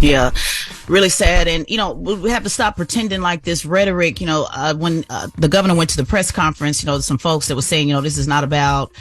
Yeah, really sad. And, we have to stop pretending like this rhetoric, when the governor went to the press conference, there's some folks that were saying, this is not about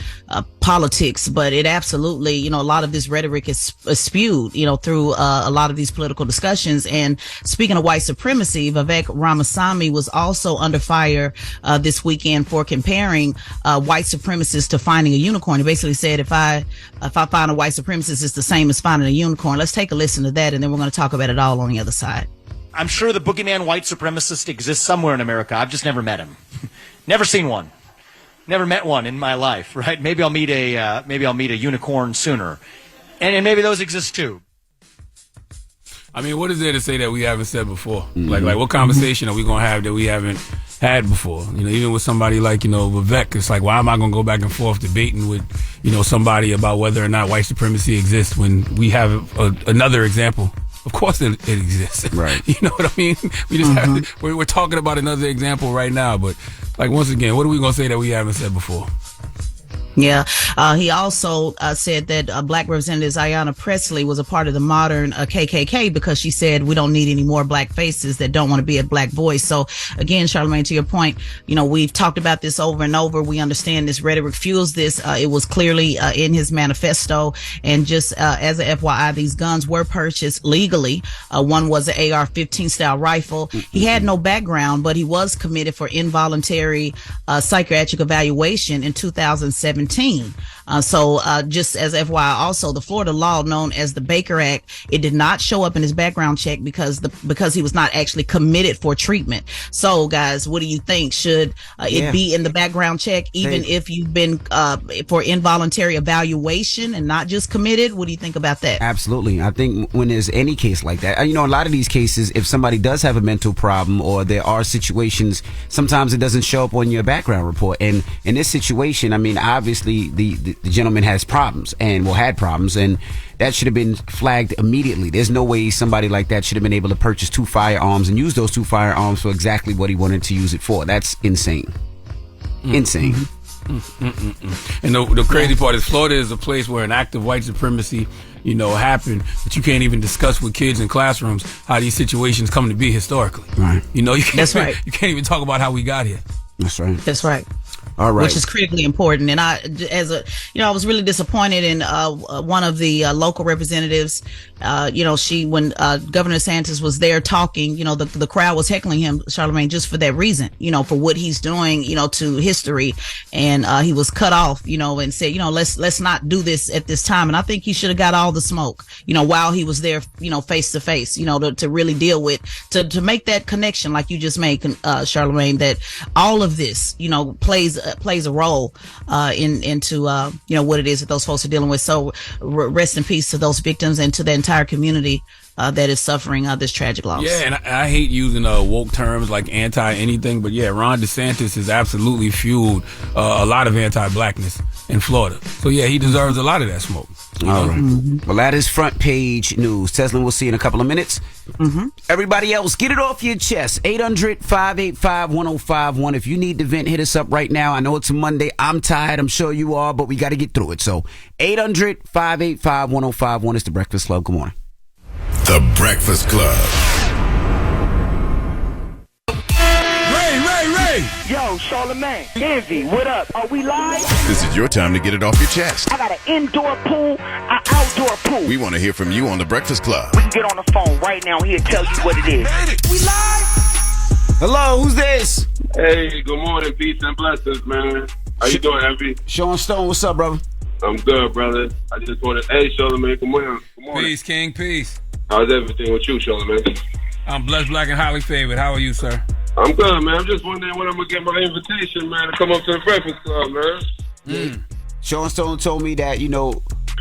politics, but it absolutely, a lot of this rhetoric is spewed, through a lot of these political discussions. And speaking of white supremacy, Vivek Ramaswamy was also under fire this weekend for comparing white supremacists to finding a unicorn. He basically said, if I find a white supremacist, it's the same as finding a unicorn. Let's take a listen to that, and then we're going to talk about it all on the other side. I'm sure the boogeyman white supremacist exists somewhere in America. I've just never met him. Never seen one. Never met one in my life, right? Maybe I'll meet a unicorn sooner. And maybe those exist too. I mean, what is there to say that we haven't said before? Mm-hmm. Like what conversation are we going to have that we haven't had before? Even with somebody like, Vivek, it's like, why am I going to go back and forth debating with, somebody about whether or not white supremacy exists when we have another example? Of course it exists. Right. You know what I mean? We just we're talking about another example right now, but like, once again, what are we going to say that we haven't said before? Yeah. He also said that Black Representative Ayanna Pressley was a part of the modern KKK because she said we don't need any more black faces that don't want to be a black voice. So again, Charlamagne, to your point, we've talked about this over and over. We understand this rhetoric fuels this. It was clearly in his manifesto. And just as a FYI, these guns were purchased legally. One was an AR-15 style rifle. He had no background, but he was committed for involuntary psychiatric evaluation in 2017. So just as FYI, also the Florida law known as the Baker Act, it did not show up in his background check because he was not actually committed for treatment. So guys, what do you think? Should it be in the background check even if you've been for involuntary evaluation and not just committed? What do you think about that? Absolutely. I think when there's any case like that, a lot of these cases, if somebody does have a mental problem or there are situations, sometimes it doesn't show up on your background report. And in this situation, obviously the gentleman has problems and had problems, and that should have been flagged immediately. There's no way somebody like that should have been able to purchase 2 firearms and use those 2 firearms for exactly what he wanted to use it for. That's insane. Insane. And the crazy part is Florida is a place where an act of white supremacy happened, but you can't even discuss with kids in classrooms how these situations come to be historically. Right. You can't, That's right. You can't even talk about how we got here. That's right. That's right. All right. Which is critically important. And I was really disappointed in one of the local representatives. When Governor DeSantis was there talking, the crowd was heckling him, Charlamagne, just for that reason, for what he's doing, to history. And he was cut off, and said, let's not do this at this time. And I think he should have got all the smoke, while he was there, face to face, to really deal with, to make that connection like you just made, Charlamagne, that all of this, plays a role into what it is that those folks are dealing with. So rest in peace to those victims and to the entire community that is suffering this tragic loss. Yeah, and I hate using woke terms like anti-anything, but yeah, Ron DeSantis has absolutely fueled a lot of anti-blackness in Florida. So yeah, he deserves a lot of that smoke. All right. Well, that is front page news. Tesla, we'll see you in a couple of minutes. Everybody else, get it off your chest. 800-585-1051. If you need to vent, hit us up right now. I know it's a Monday. I'm tired. I'm sure you are, but we got to get through it. So 800-585-1051 is the Breakfast Club. Good morning. The Breakfast Club. Ray. Yo, Charlamagne, Envy, what up? Are we live? This is your time to get it off your chest. I got an indoor pool, an outdoor pool. We want to hear from you on The Breakfast Club. We can get on the phone right now. He'll tell you what it is. We live? Hello, who's this? Hey, good morning, peace and blessings, man. How you doing, Envy? Sean Stone, what's up, brother? I'm good, brother. I just wanted, hey, Charlamagne, good morning. Peace, King, peace. How's everything with you, Charlamagne? I'm blessed, black, and highly favored. How are you, sir? I'm good, man. I'm just wondering when I'm going to get my invitation, man, to come up to the Breakfast Club, man. Sean Stone told me that,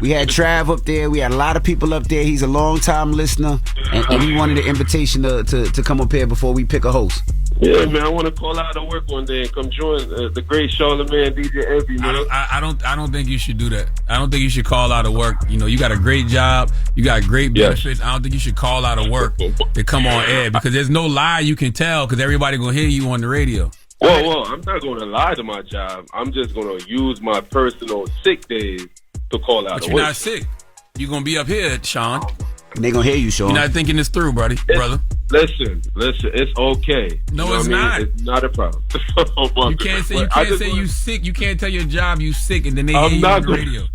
we had Trav up there. We had a lot of people up there. He's a long-time listener, and he wanted an invitation to come up here before we pick a host. Yeah, man, I want to call out of work one day and come join the great Charlamagne, DJ Envy, man. I don't think you should do that. I don't think you should call out of work. You got a great job. You got great benefits. Yes. I don't think you should call out of work to come on air because there's no lie you can tell because everybody going to hear you on the radio. Whoa, I'm not going to lie to my job. I'm just going to use my personal sick days to call out of work. But you're not sick. You're going to be up here, Sean. And they gonna hear you, Sean. You're not thinking this through, brother. Listen, it's okay. No, it's not. It's not a problem. You can't say you sick. You can't tell your job you sick, and then they hear you on the radio.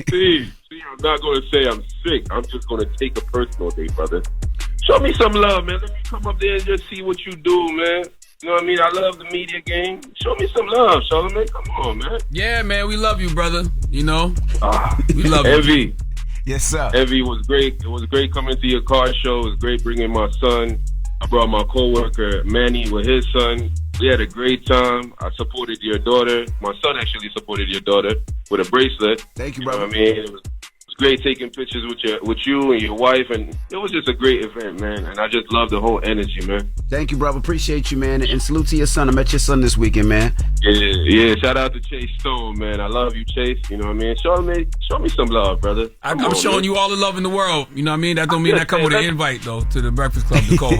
See, I'm not going to say I'm sick. I'm just going to take a personal day, brother. Show me some love, man. Let me come up there and just see what you do, man. You know what I mean? I love the media game. Show me some love, Charlamagne. Come on, man. Yeah, man, we love you, brother. You know, we love you. Evie. Yes, sir. Evie was great. It was great coming to your car show. It was great bringing my son. I brought my coworker Manny with his son. We had a great time. I supported your daughter. My son actually supported your daughter with a bracelet. Thank you, brother. Know what I mean, it was great taking pictures with you and your wife, and it was just a great event, man. And I just love the whole energy, man. Thank you, brother. Appreciate you, man. And salute to your son. I met your son this weekend, man. Yeah. Shout out to Chase Stone, man. I love you, Chase. You know what I mean? Show me some love, brother. I'm showing you all the love in the world. You know what I mean? That don't mean that come with an invite, though, to the Breakfast Club to call.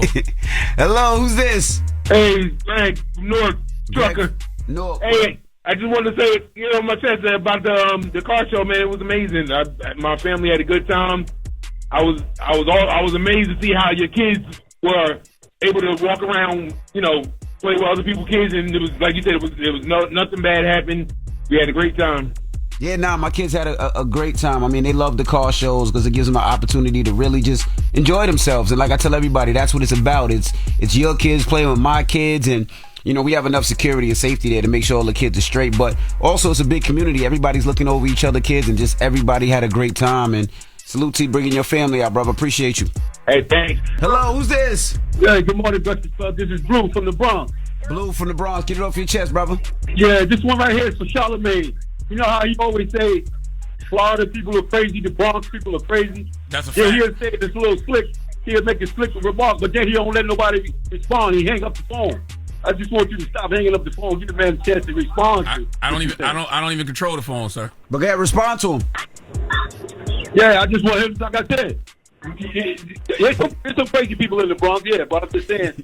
Hello, who's this? Hey, Mack from North Trucker. No. Hey, I just wanted to say, my chest about the car show, man. It was amazing. My family had a good time. I was amazed to see how your kids were able to walk around, play with other people's kids, and it was like you said, it was nothing bad happened. We had a great time. Yeah, my kids had a great time. I mean, they love the car shows because it gives them an opportunity to really just enjoy themselves. And like I tell everybody, that's what it's about. It's your kids playing with my kids, and we have enough security and safety there to make sure all the kids are straight. But also, it's a big community. Everybody's looking over each other kids, and just everybody had a great time. And salute to you bringing your family out, brother. Appreciate you. Hey, thanks. Hello, who's this? Yeah, good morning, Breakfast Club. This is Blue from the Bronx. Blue from the Bronx. Get it off your chest, brother. Yeah, this one right here is for Charlamagne. You know how you always say Florida people are crazy, the Bronx people are crazy? That's a fact. He'll say this little slick, he'll make a slick remark, but then he don't let nobody respond. He hang up the phone. I just want you to stop hanging up the phone. Give the man a chance to respond. I don't even control the phone, sir. But go ahead, respond to him. Yeah, I just want him, like I said. There's some crazy people in the Bronx, yeah, but I'm just saying,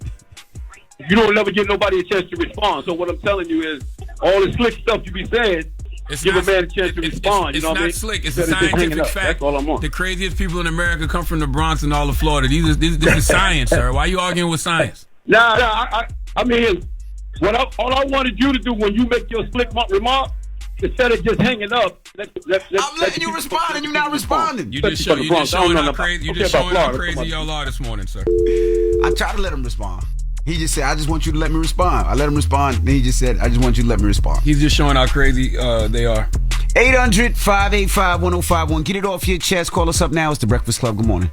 you don't never give nobody a chance to respond. So what I'm telling you is, all the slick stuff you be saying, give a man a chance to respond. It's not slick. It's a scientific fact. That's all I'm on. The craziest people in America come from the Bronx and all of Florida. This is science, sir. Why are you arguing with science? I mean, all I wanted you to do when you make your slick remark, instead of just hanging up, I'm letting you respond and you're not responding. You just showing how crazy y'all are this morning, sir. I try to let him respond. He just said, I just want you to let me respond. I let him respond. Then he just said, I just want you to let me respond. He's just showing how crazy they are. 800-585-1051. Get it off your chest. Call us up now. It's The Breakfast Club. Good morning.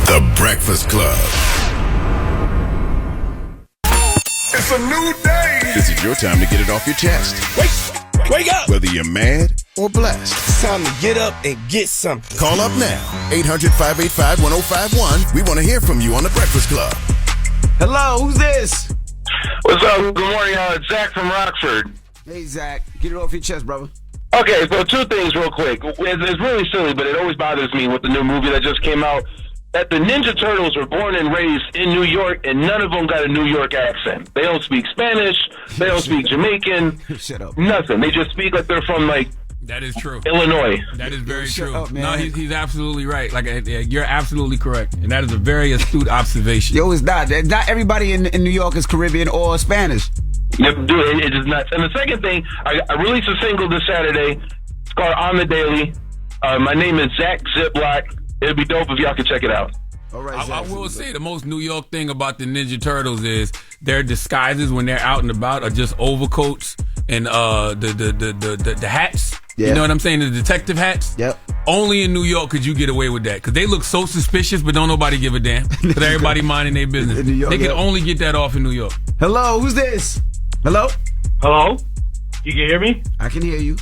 The Breakfast Club. It's a new day. This is your time to get it off your chest. Wake up. Whether you're mad or blessed. It's time to get up and get something. Call up now. 800-585-1051. We want to hear from you on The Breakfast Club. Hello, who's this? What's up? Good morning, it's Zach from Rockford. Hey, Zach. Get it off your chest, brother. Okay, so two things real quick. It's really silly, but it always bothers me with the new movie that just came out, that the Ninja Turtles were born and raised in New York, and none of them got a New York accent. They don't speak Spanish. They don't speak Jamaican. Shut up. Nothing. They just speak like they're from, that is true. Illinois. That is very true. Up, no, he's absolutely right. You're absolutely correct, and that is a very astute observation. Yo, it's not. Not everybody in New York is Caribbean or Spanish. Yep, dude, it is nuts. And the second thing, I released a single this Saturday. It's called On the Daily. My name is Zach Ziplock. It'd be dope if y'all could check it out. All right, I will say the most New York thing about the Ninja Turtles is their disguises when they're out and about are just overcoats and the hats. Yeah. You know what I'm saying? The detective hats. Yep. Only in New York could you get away with that because they look so suspicious, but don't nobody give a damn. Because everybody minding their business. In New York, they can only get that off in New York. Hello, who's this? Hello. Hello. You can hear me? I can hear you.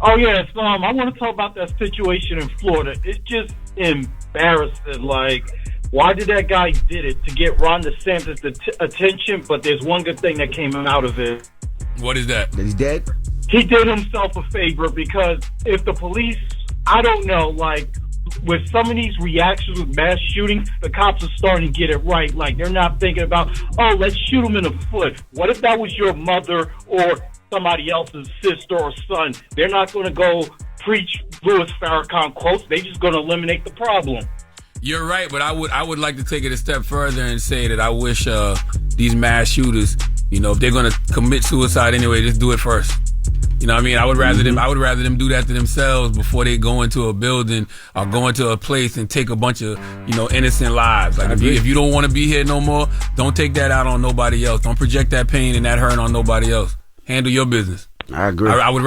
Oh yeah, I want to talk about that situation in Florida. It's just embarrassing. Why did that guy did it? To get Ron DeSantis attention, but there's one good thing that came out of it. What is that? That he's dead? He did himself a favor because if the police, I don't know, with some of these reactions with mass shootings, the cops are starting to get it right. They're not thinking about, let's shoot him in the foot. What if that was your mother or somebody else's sister or son? They're not going to go preach Louis Farrakhan quotes. They're just going to eliminate the problem. You're right, but I would like to take it a step further and say that I wish these mass shooters, if they're gonna commit suicide anyway, just do it first. You know what I mean? I would rather them do that to themselves before they go into a building or go into a place and take a bunch of, innocent lives. Like if you don't want to be here no more, don't take that out on nobody else. Don't project that pain and that hurt on nobody else. Handle your business. I agree. I would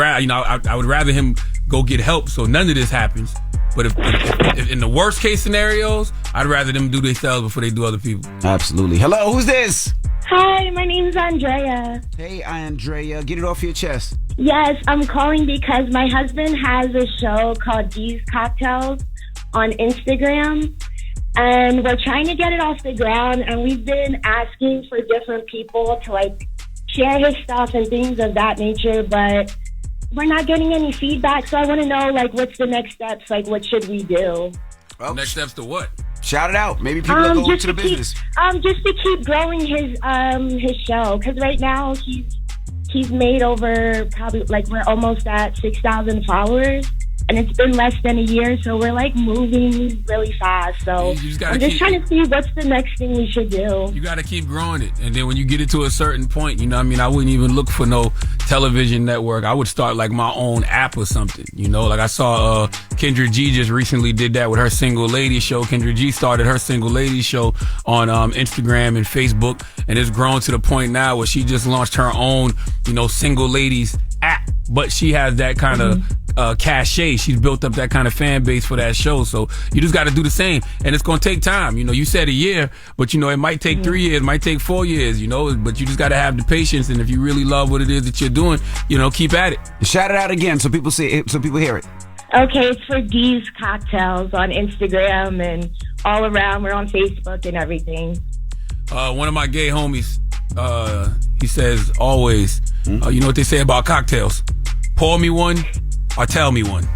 rather him go get help so none of this happens. But if in the worst case scenarios, I'd rather them do themselves before they do other people. Absolutely. Hello, who's this? Hi, my name's Andrea. Hey, Andrea. Get it off your chest. Yes, I'm calling because my husband has a show called D's Cocktails on Instagram. And we're trying to get it off the ground. And we've been asking for different people to, share his stuff and things of that nature. But we're not getting any feedback. So I want to know, what's the next steps? What should we do? Well, next steps to what? Shout it out. Maybe people will go into the business. Just to keep growing his show. Because right now he's made over probably, we're almost at 6,000 followers. And it's been less than a year, so we're moving really fast. So I'm just trying to see what's the next thing we should do. You got to keep growing it. And then when you get it to a certain point, I wouldn't even look for no television network. I would start my own app or something. I saw Kendra G just recently did that with her Single Ladies show. Kendra G started her Single Ladies show on Instagram and Facebook. And it's grown to the point now where she just launched her own, Single Ladies app. But she has that kind of cachet. She's built up that kind of fan base for that show. So you just got to do the same. And it's going to take time. You said a year, but it might take 3 years, might take 4 years, but you just got to have the patience. And if you really love what it is that you're doing, keep at it. Shout it out again so people see it, so people hear it. Okay, it's for D's Cocktails on Instagram and all around. We're on Facebook and everything. One of my gay homies, he says always, you know what they say about cocktails? Pour me one or tell me one.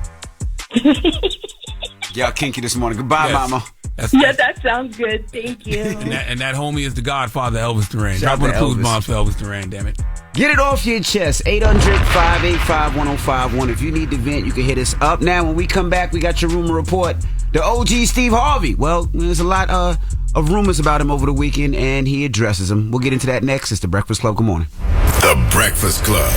Y'all kinky this morning. Goodbye, mama. That sounds good. Thank you. and that homie is the godfather, Elvis Duran. Drop one of the clues bombs for Elvis Duran, damn it. Get it off your chest. 800-585-1051. If you need to vent, you can hit us up. Now, when we come back, we got your rumor report. The OG Steve Harvey. Well, there's a lot of rumors about him over the weekend, and he addresses them. We'll get into that next. It's The Breakfast Club. Good morning. The Breakfast Club.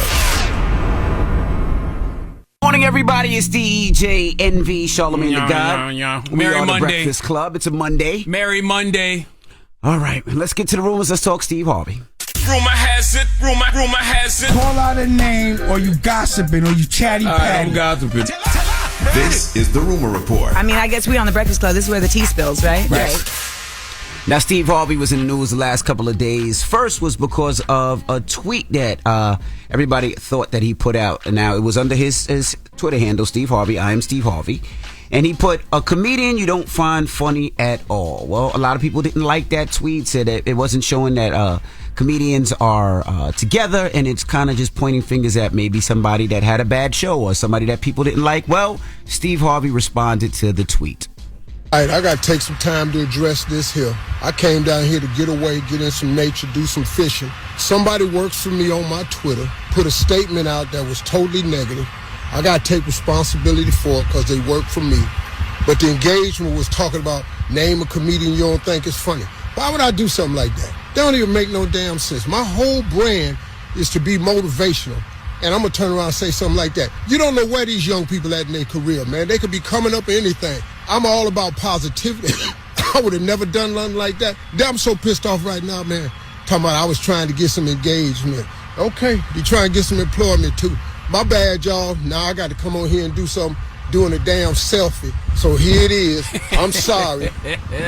Morning, everybody. It's DJ NV, Charlamagne the God. We Merry are Monday. The Breakfast Club. It's a Monday. Merry Monday. All right, let's get to the rumors. Let's talk Steve Harvey. Rumor has it. Call out a name, or you gossiping, or you chatty patty. I'm gossiping. This is the rumor report. I guess we on the Breakfast Club. This is where the tea spills, right? Right. Now, Steve Harvey was in the news the last couple of days. First was because of a tweet that everybody thought that he put out. Now, it was under his Twitter handle, Steve Harvey. I am Steve Harvey. And he put, a comedian you don't find funny at all. Well, a lot of people didn't like that tweet, said that it wasn't showing that comedians are together, and it's kind of just pointing fingers at maybe somebody that had a bad show or somebody that people didn't like. Well, Steve Harvey responded to the tweet. All right, I got to take some time to address this here. I came down here to get away, get in some nature, do some fishing. Somebody works for me on my Twitter, put a statement out that was totally negative. I got to take responsibility for it because they work for me. But the engagement was talking about name a comedian you don't think is funny. Why would I do something like that? That don't even make no damn sense. My whole brand is to be motivational. And I'm going to turn around and say something like that. You don't know where these young people at in their career, man. They could be coming up in anything. I'm all about positivity. I would have never done nothing like that. I'm so pissed off right now, man. Talking about I was trying to get some engagement. Okay, you trying to get some employment too. My bad, y'all. Now I got to come on here and do something, doing a damn selfie. So here it is. I'm sorry.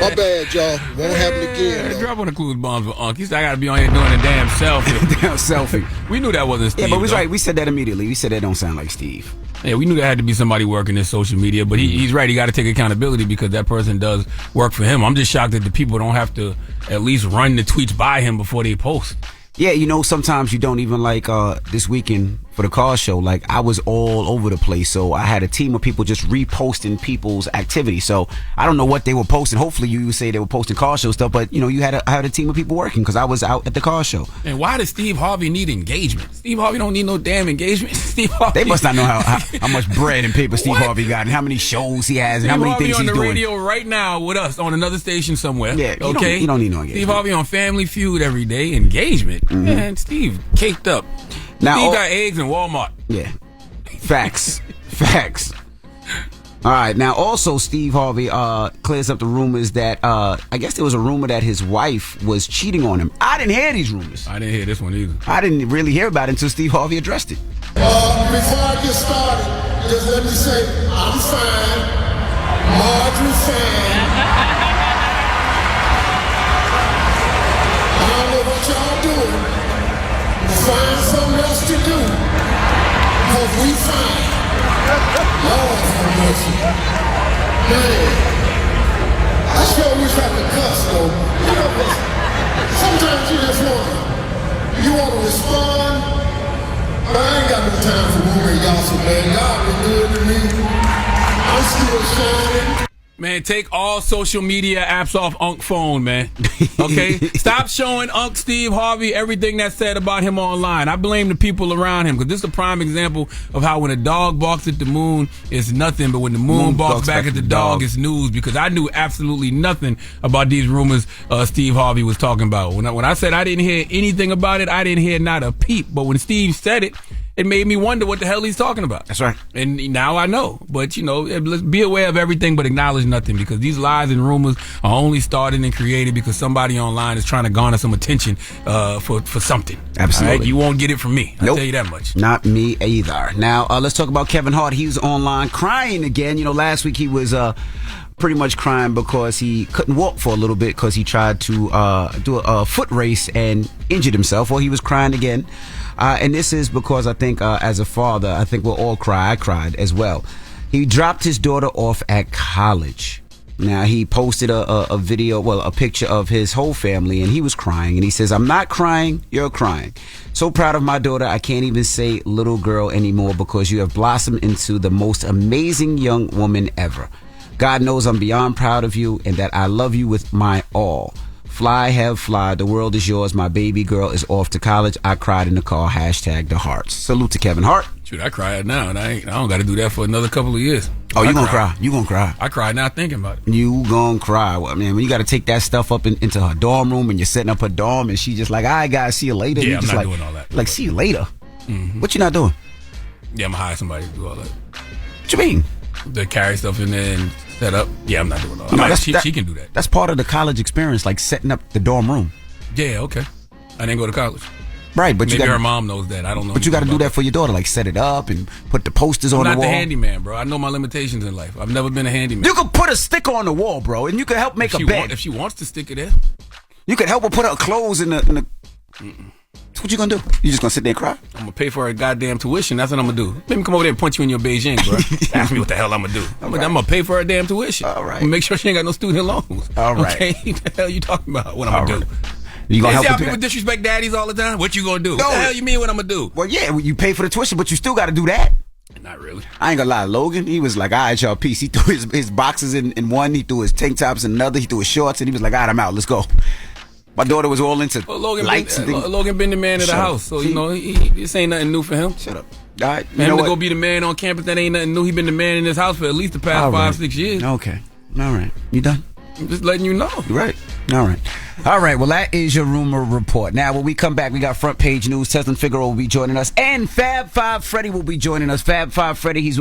My bad, y'all. Won't happen again, though. Drop one of the clues bombs for Unc. He said I got to be on here doing a damn selfie. Damn selfie. We knew that wasn't Steve. Yeah, but we was right. We said that immediately. We said that don't sound like Steve. Yeah, we knew there had to be somebody working in social media, but he's right. He got to take accountability because that person does work for him. I'm just shocked that the people don't have to at least run the tweets by him before they post. Yeah, sometimes you don't even like this weekend for the car show, like I was all over the place. So I had a team of people just reposting people's activity. So I don't know what they were posting. Hopefully you would say they were posting car show stuff, but you had a team of people working because I was out at the car show. And why does Steve Harvey need engagement? Steve Harvey don't need no damn engagement. Steve Harvey. They must not know how much bread and paper Steve Harvey got and how many shows he has and how many Harvey things he's doing. on the radio right now with us on another station somewhere. Yeah, okay. You don't need no engagement. Steve Harvey on Family Feud every day. Engagement, man. Steve caked up. Now, Steve got eggs in Walmart. Yeah, facts. All right. Now, also, Steve Harvey clears up the rumors that I guess there was a rumor that his wife was cheating on him. I didn't hear these rumors. I didn't hear this one either. I didn't really hear about it until Steve Harvey addressed it. Before I get started, just let me say I'm fine. Marjorie's fine. I don't know what y'all doing. Find something else to do. Because we fine. Lord have mercy. Man, I sure wish I could cuss though. Sometimes you just want to respond. But I ain't got no time for rumor gossip, man. God been good to me. I'm still shining. Man, take all social media apps off Unc phone, man. Okay? Stop showing Unc Steve Harvey everything that's said about him online. I blame the people around him because this is a prime example of how when a dog barks at the moon, it's nothing, but when the moon barks back at the dog, it's news, because I knew absolutely nothing about these rumors Steve Harvey was talking about. When I said I didn't hear anything about it, I didn't hear not a peep. But when Steve said it, it made me wonder what the hell he's talking about. That's right. And now I know. But, let's be aware of everything but acknowledge nothing, because these lies and rumors are only started and created because somebody online is trying to garner some attention for something. Absolutely. All right? You won't get it from me. I'll tell you that much. Not me either. Now, let's talk about Kevin Hart. He was online crying again. Last week he was pretty much crying because he couldn't walk for a little bit because he tried to do a foot race and injured himself. Well, he was crying again. And this is because I think as a father, I think we'll all cry. I cried as well. He dropped his daughter off at college. Now, he posted a video, a picture of his whole family, and he was crying. And he says, "I'm not crying, you're crying. So proud of my daughter, I can't even say little girl anymore because you have blossomed into the most amazing young woman ever. God knows I'm beyond proud of you and that I love you with my all. Fly, have fly. The world is yours. My baby girl is off to college. I cried in the car. # the hearts." Salute to Kevin Hart. Shoot, I cried now, and I don't got to do that for another couple of years. Oh, you gonna cry? You gonna cry? I cried now thinking about it. You gonna cry? Well, man, when you got to take that stuff up into her dorm room and you're setting up her dorm, and she's just like, "All right, guys, see you later." Yeah, you I'm just not like, doing all that. Like, see you later. Mm-hmm. What you not doing? Yeah, I'm gonna hire somebody to do all that. What you mean? To carry stuff in there and set up. Yeah, I'm not doing all that. No, she can do that. That's part of the college experience, like setting up the dorm room. Yeah, okay. I didn't go to college. Right, but maybe her mom knows that. I don't know. But you got to do that for your daughter, like set it up and put the posters on the wall. I'm not the handyman, bro. I know my limitations in life. I've never been a handyman. You could put a sticker on the wall, bro, and you could help make a bed. If she wants to stick it there. You could help her put her clothes in the So what you gonna do? You just gonna sit there and cry? I'm gonna pay for her goddamn tuition. That's what I'm gonna do. Let me come over there and punch you in your Beijing, bro. Ask me what the hell I'm gonna do. I'm gonna pay for her damn tuition. All right. Make sure she ain't got no student loans. All right. Okay? What the hell you talking about? What I'm gonna do? You gonna help see how her do people that? disrespect daddies all the time? What you gonna do? No. What the hell you mean what I'm gonna do? Well, yeah, you pay for the tuition, but you still got to do that. Not really. I ain't gonna lie, Logan, he was like, all right, y'all, peace. He threw his boxes in one, he threw his tank tops in another, he threw his shorts, and he was like, all right, I'm out, let's go. My daughter was all into lights and things. Logan been the man of the house, so See? you know this ain't nothing new for him. Shut up. All right, Man, him to go be the man on campus, that ain't nothing new. He been the man in this house for at least the past 5-6 years. Okay. All right. You done? I'm just letting you know. Right. All right. All right. Well, that is your rumor report. Now, when we come back, we got front page news. Tesla Figaro will be joining us, and Fab Five Freddy will be joining us. Fab Five Freddy, he's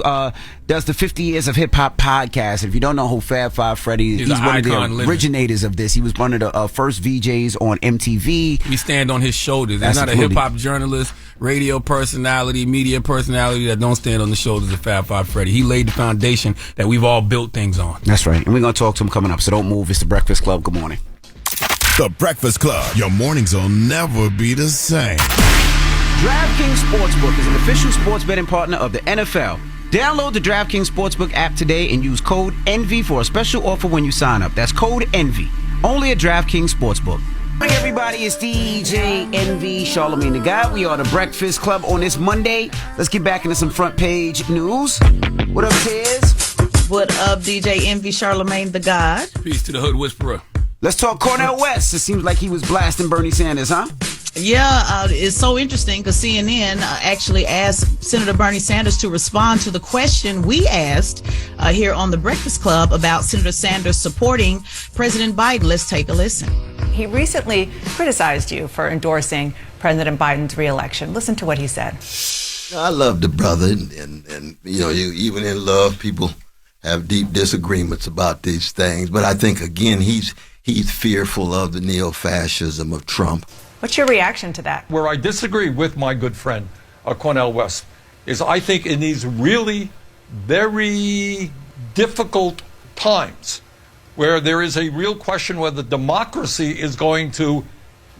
does the 50 Years of Hip Hop podcast. If you don't know who Fab Five Freddy is, he's one of the originators of this. He was one of the first VJs on MTV. We stand on his shoulders. There's not a hip hop journalist, radio personality, media personality that don't stand on the shoulders of Fab Five Freddy. He laid the foundation that we've all built things on. That's right. And we're gonna talk to him coming up. So don't move. It's the Breakfast Club. Good morning. The Breakfast Club. Your mornings will never be the same. DraftKings Sportsbook is an official sports betting partner of the NFL. Download the DraftKings Sportsbook app today and use code ENVY for a special offer when you sign up. That's code ENVY. Only at DraftKings Sportsbook. Hey everybody, it's DJ NV, Charlamagne the God. We are the Breakfast Club on this Monday. Let's get back into some front page news. What up, Tiz? What up, DJ NV, Charlamagne the God? Peace to the Hood Whisperer. Let's talk Cornel West. It seems like he was blasting Bernie Sanders, huh? Yeah, it's so interesting because CNN actually asked Senator Bernie Sanders to respond to the question we asked here on the Breakfast Club about Senator Sanders supporting President Biden. Let's take a listen. He recently criticized you for endorsing President Biden's reelection. Listen to what he said. I love the brother, and you know, even in love, people have deep disagreements about these things. But I think, again, he's fearful of the neo-fascism of Trump. What's your reaction to that? Where I disagree with my good friend, Cornel West, is I think in these really very difficult times where there is a real question whether democracy is going to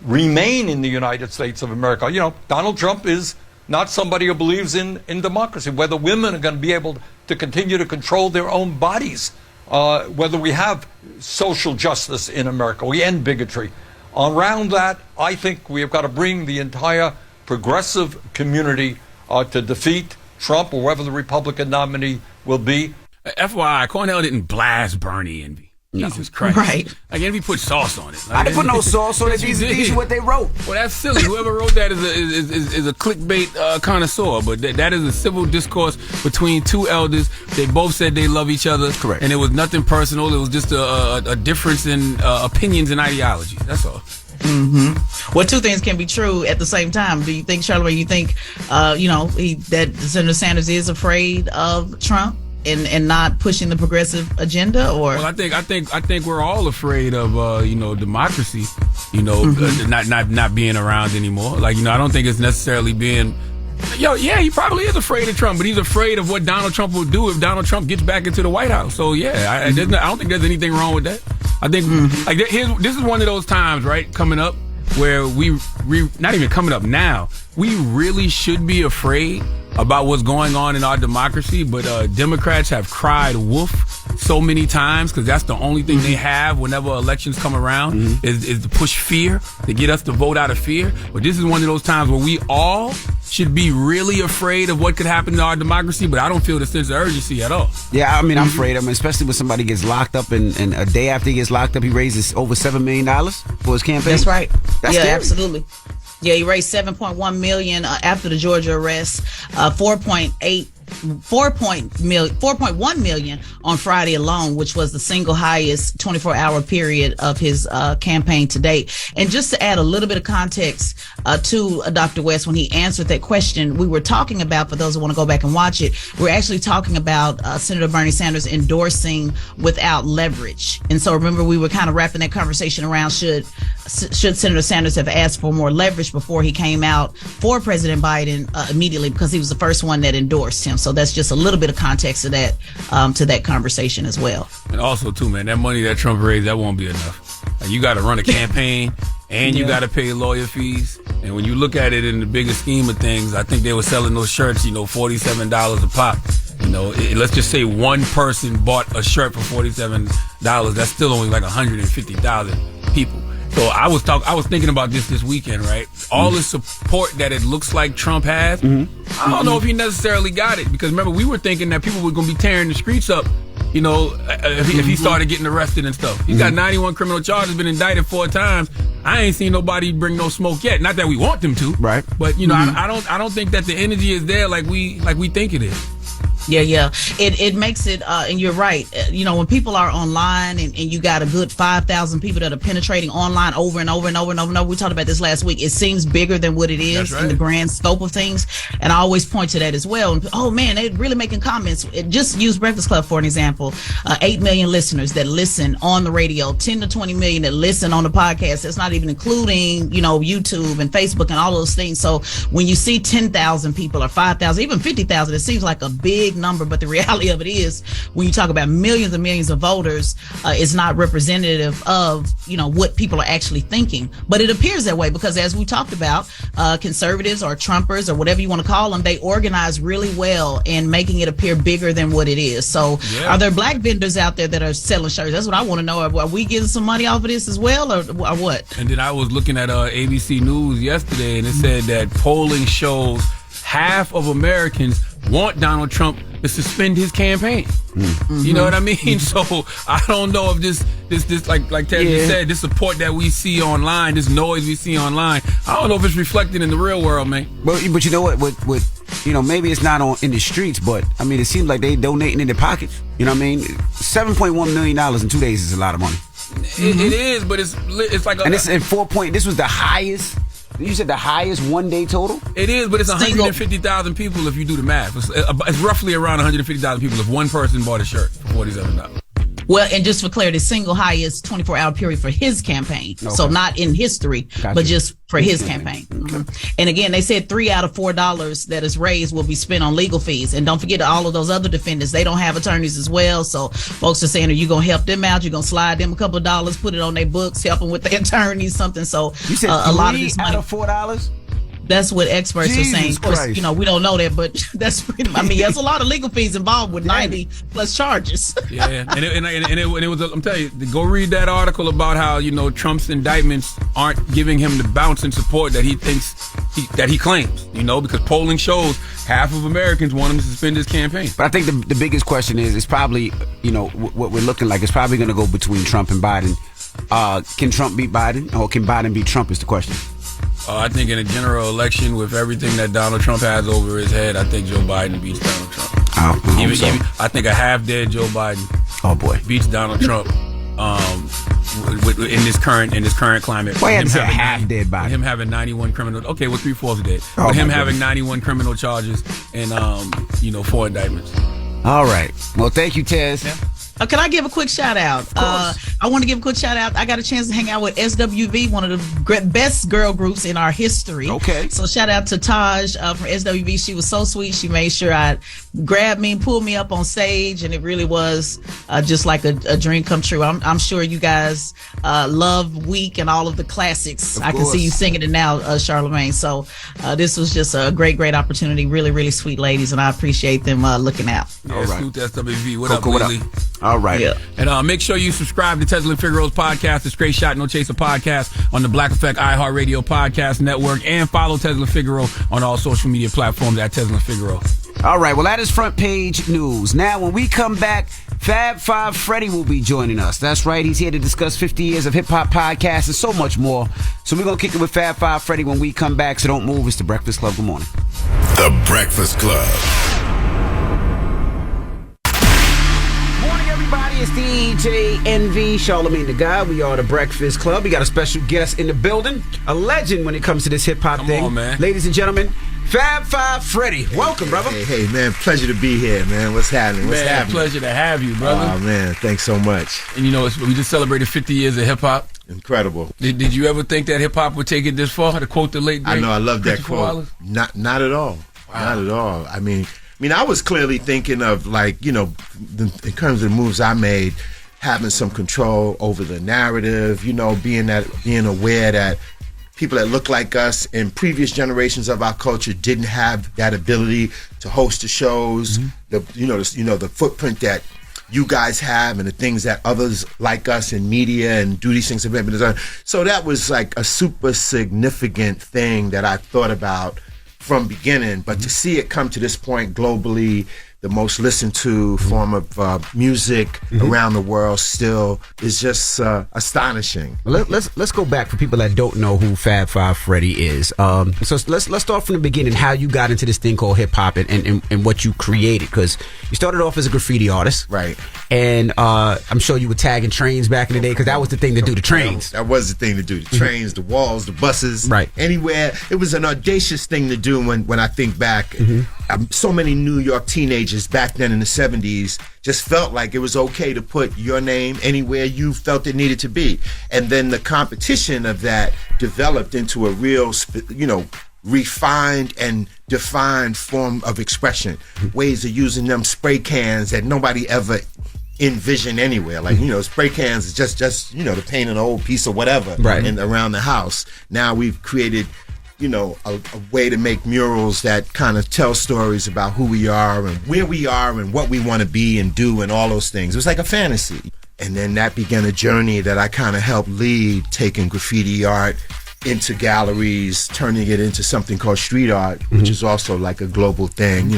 remain in the United States of America. You know, Donald Trump is not somebody who believes in democracy, whether women are going to be able to continue to control their own bodies, whether we have social justice in America, we end bigotry. Around that, I think we have got to bring the entire progressive community to defeat Trump or whoever the Republican nominee will be. FYI, Cornel didn't blast Bernie Envy. No. Jesus Christ. Right. Like, Envy put sauce on it. Like, I didn't put no sauce on it. These are what they wrote. Well, that's silly. Whoever wrote that is a clickbait connoisseur. But that is a civil discourse between two elders. They both said they love each other. Correct. And it was nothing personal. It was just a difference in opinions and ideology. That's all. Mm-hmm. Well, two things can be true at the same time. Do you think, Charlamagne, you think, that Senator Sanders is afraid of Trump and not pushing the progressive agenda? Or well, I think we're all afraid of democracy. Not being around anymore. Like, I don't think it's necessarily being. Yeah, he probably is afraid of Trump, but he's afraid of what Donald Trump will do if Donald Trump gets back into the White House. So yeah, I don't think there's anything wrong with that. I think this is one of those times, right, coming up where we not even coming up now. We really should be afraid about what's going on in our democracy, but Democrats have cried wolf so many times because that's the only thing they have whenever elections come around is to push fear, to get us to vote out of fear. But this is one of those times where we all should be really afraid of what could happen to our democracy, but I don't feel the sense of urgency at all. Yeah, I mean, I'm afraid of him, especially when somebody gets locked up and a day after he gets locked up, he raises over $7 million for his campaign. That's right. That's scary. Absolutely. Yeah, he raised $7.1 million after the Georgia arrest, $4.1 million on Friday alone, which was the single highest 24-hour period of his campaign to date. And just to add a little bit of context to Dr. West, when he answered that question, we were talking about, for those who want to go back and watch it, we're actually talking about Senator Bernie Sanders endorsing without leverage. And so remember, we were kind of wrapping that conversation around should Senator Sanders have asked for more leverage before he came out for President Biden immediately, because he was the first one that endorsed him. So that's just a little bit of context to that conversation as well. And also, too, man, that money that Trump raised, that won't be enough. Like, you got to run a campaign and you got to pay lawyer fees. And when you look at it in the bigger scheme of things, I think they were selling those shirts, $47 a pop. Let's just say one person bought a shirt for $47. That's still only like 150,000 people. So I was thinking about this weekend, right? All the support that it looks like Trump has, I don't know if he necessarily got it, because remember, we were thinking that people were going to be tearing the streets up, if he started getting arrested and stuff. He's got 91 criminal charges, been indicted 4 times. I ain't seen nobody bring no smoke yet. Not that we want them to, right? But I don't think that the energy is there like we think it is. Yeah. It makes it, and you're right. When people are online and you got a good 5,000 people that are penetrating online over and over and over and over and over. We talked about this last week. It seems bigger than what it is in the grand scope of things. And I always point to that as well. And, oh man, they're really making comments. Just use Breakfast Club for an example. 8 million listeners that listen on the radio, 10 to 20 million that listen on the podcast. That's not even including, YouTube and Facebook and all those things. So when you see 10,000 people or 5,000, even 50,000, it seems like a big big number, but the reality of it is, when you talk about millions and millions of voters, it's not representative of, what people are actually thinking. But it appears that way because, as we talked about, conservatives or Trumpers or whatever you want to call them, they organize really well in making it appear bigger than what it is. So are there black vendors out there that are selling shirts? That's what I want to know. Are we getting some money off of this as well, or what? And then I was looking at ABC News yesterday, and it said that polling shows half of Americans want Donald Trump to suspend his campaign. You know what I mean? So I don't know if this like Ted just said, this support that we see online, this noise we see online, I don't know if it's reflected in the real world, man. But you know what? Maybe it's not in the streets, but I mean, it seems like they donating in their pockets. You know what I mean? $7.1 million in 2 days is a lot of money. It is, but it's like and it's in 4 point. This was the highest. You said the highest 1 day total? It is, but it's 150,000 people if you do the math. It's roughly around 150,000 people if one person bought a shirt for $47. Well, and just for clarity, single highest 24-hour period for his campaign. Okay. So not in history, but just for his campaign. Okay. And again, they said $3 out of $4 that is raised will be spent on legal fees. And don't forget all of those other defendants, they don't have attorneys as well. So folks are saying, are you going to help them out? You're going to slide them a couple of dollars, put it on their books, help them with their attorneys, something. So you said a lot of this money. Out of $4? That's what experts are saying. Of course, we don't know that, but that's pretty much, there's a lot of legal fees involved with 90 plus charges. Yeah, and it was, I'm telling you, go read that article about how, Trump's indictments aren't giving him the bounce and support that he thinks that he claims, because polling shows half of Americans want him to suspend his campaign. But I think the biggest question is, it's probably, what we're looking like, it's probably going to go between Trump and Biden. Can Trump beat Biden, or can Biden beat Trump is the question. I think in a general election, with everything that Donald Trump has over his head, I think Joe Biden beats Donald Trump. Even I think a half-dead Joe Biden beats Donald Trump in this current climate. Why is a half-dead Biden? Him having 91 criminal. Okay, well, 3/4 dead. But him having 91 criminal charges and 4 indictments. All right. Well, thank you, Tez. Yeah. Can I give a quick shout out? I want to give a quick shout out. I got a chance to hang out with SWV, one of the best girl groups in our history. Okay. So shout out to Taj from SWV. She was so sweet. She made sure I grabbed me and pulled me up on stage, and it really was just like a dream come true. I'm sure you guys love Week and all of the classics. I can see you singing it now, Charlamagne. So this was just a great opportunity. Really, really sweet ladies, and I appreciate them looking out. Yeah, all right. SWV. What up, Lily? All right. Yeah. And make sure you subscribe to Tesla and Figaro's podcast, The Straight Shot No Chaser podcast on the Black Effect iHeartRadio podcast network, and follow Tesla Figaro on all social media platforms at Tesla Figaro. All right. Well, that is front page news. Now, when we come back, Fab Five Freddy will be joining us. That's right. He's here to discuss 50 years of hip-hop podcasts and so much more. So we're going to kick it with Fab Five Freddy when we come back. So don't move. It's The Breakfast Club. Good morning. The Breakfast Club. It's DJ NV, Charlamagne the Guy. We are The Breakfast Club. We got a special guest in the building, a legend when it comes to this hip-hop thing. Come on, man. Ladies and gentlemen, Fab Five Freddy. Welcome, brother. Hey, man. Pleasure to be here, man. What's happening? Pleasure to have you, brother. Oh, man. Thanks so much. And we just celebrated 50 years of hip-hop. Incredible. Did you ever think that hip-hop would take it this far? To quote the late great I know. I love that quote. Wallace? Not at all. Wow. Not at all. I mean, I was clearly thinking of, like, in terms of the moves I made, having some control over the narrative, being aware that people that look like us in previous generations of our culture didn't have that ability to host the shows, the footprint that you guys have and the things that others like us in media and do these things have been done. So that was like a super significant thing that I thought about from beginning, but to see it come to this point globally, the most listened to form of music around the world still is just astonishing. Let's go back for people that don't know who Fab Five Freddy is. So let's start from the beginning, how you got into this thing called hip hop and what you created, because you started off as a graffiti artist, right? And I'm sure you were tagging trains back in the day, because that was the thing to do, the trains. That was the thing to do, the trains, the walls, the buses, right? Anywhere. It was an audacious thing to do when I think back. So many New York teenagers back then in the 70s just felt like it was okay to put your name anywhere you felt it needed to be. And then the competition of that developed into a real, refined and defined form of expression, ways of using them spray cans that nobody ever envisioned anywhere. Like, spray cans is just to paint an old piece of whatever around the house. Now we've created, a way to make murals that kind of tell stories about who we are and where we are and what we want to be and do and all those things. It was like a fantasy. And then that began a journey that I kind of helped lead, taking graffiti art into galleries, turning it into something called street art, which is also like a global thing.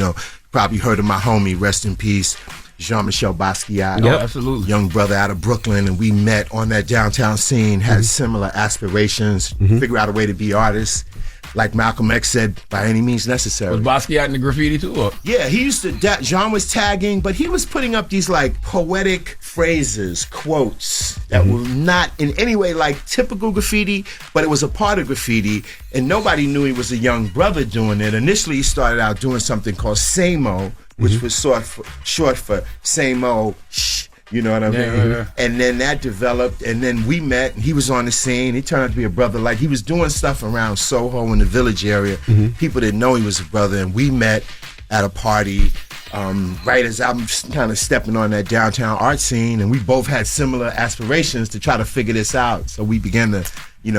Probably heard of my homie, rest in peace, Jean-Michel Basquiat. Yep, absolutely. Young brother out of Brooklyn, and we met on that downtown scene, had similar aspirations, figure out a way to be artists. Like Malcolm X said, by any means necessary. Was Basquiat in the graffiti too? Or? Yeah, he used to, Jean was tagging, but he was putting up these like poetic phrases, quotes that were not in any way like typical graffiti, but it was a part of graffiti, and nobody knew he was a young brother doing it. Initially, he started out doing something called Samo, which was short for Samo, shh. You know what I mean? Yeah. And then that developed, and then we met, and he was on the scene. He turned out to be a brother. Like, he was doing stuff around Soho in the Village area. People didn't know he was a brother, and we met at a party right as I'm kind of stepping on that downtown art scene, and we both had similar aspirations to try to figure this out. So we began to,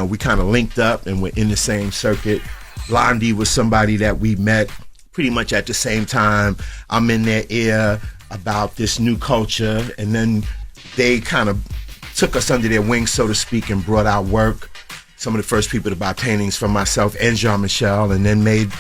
we kind of linked up, and we're in the same circuit. Blondie was somebody that we met pretty much at the same time. I'm in their ear about this new culture, and then they kind of took us under their wings, so to speak, and brought out work. Some of the first people to buy paintings from myself and Jean-Michel, and then made,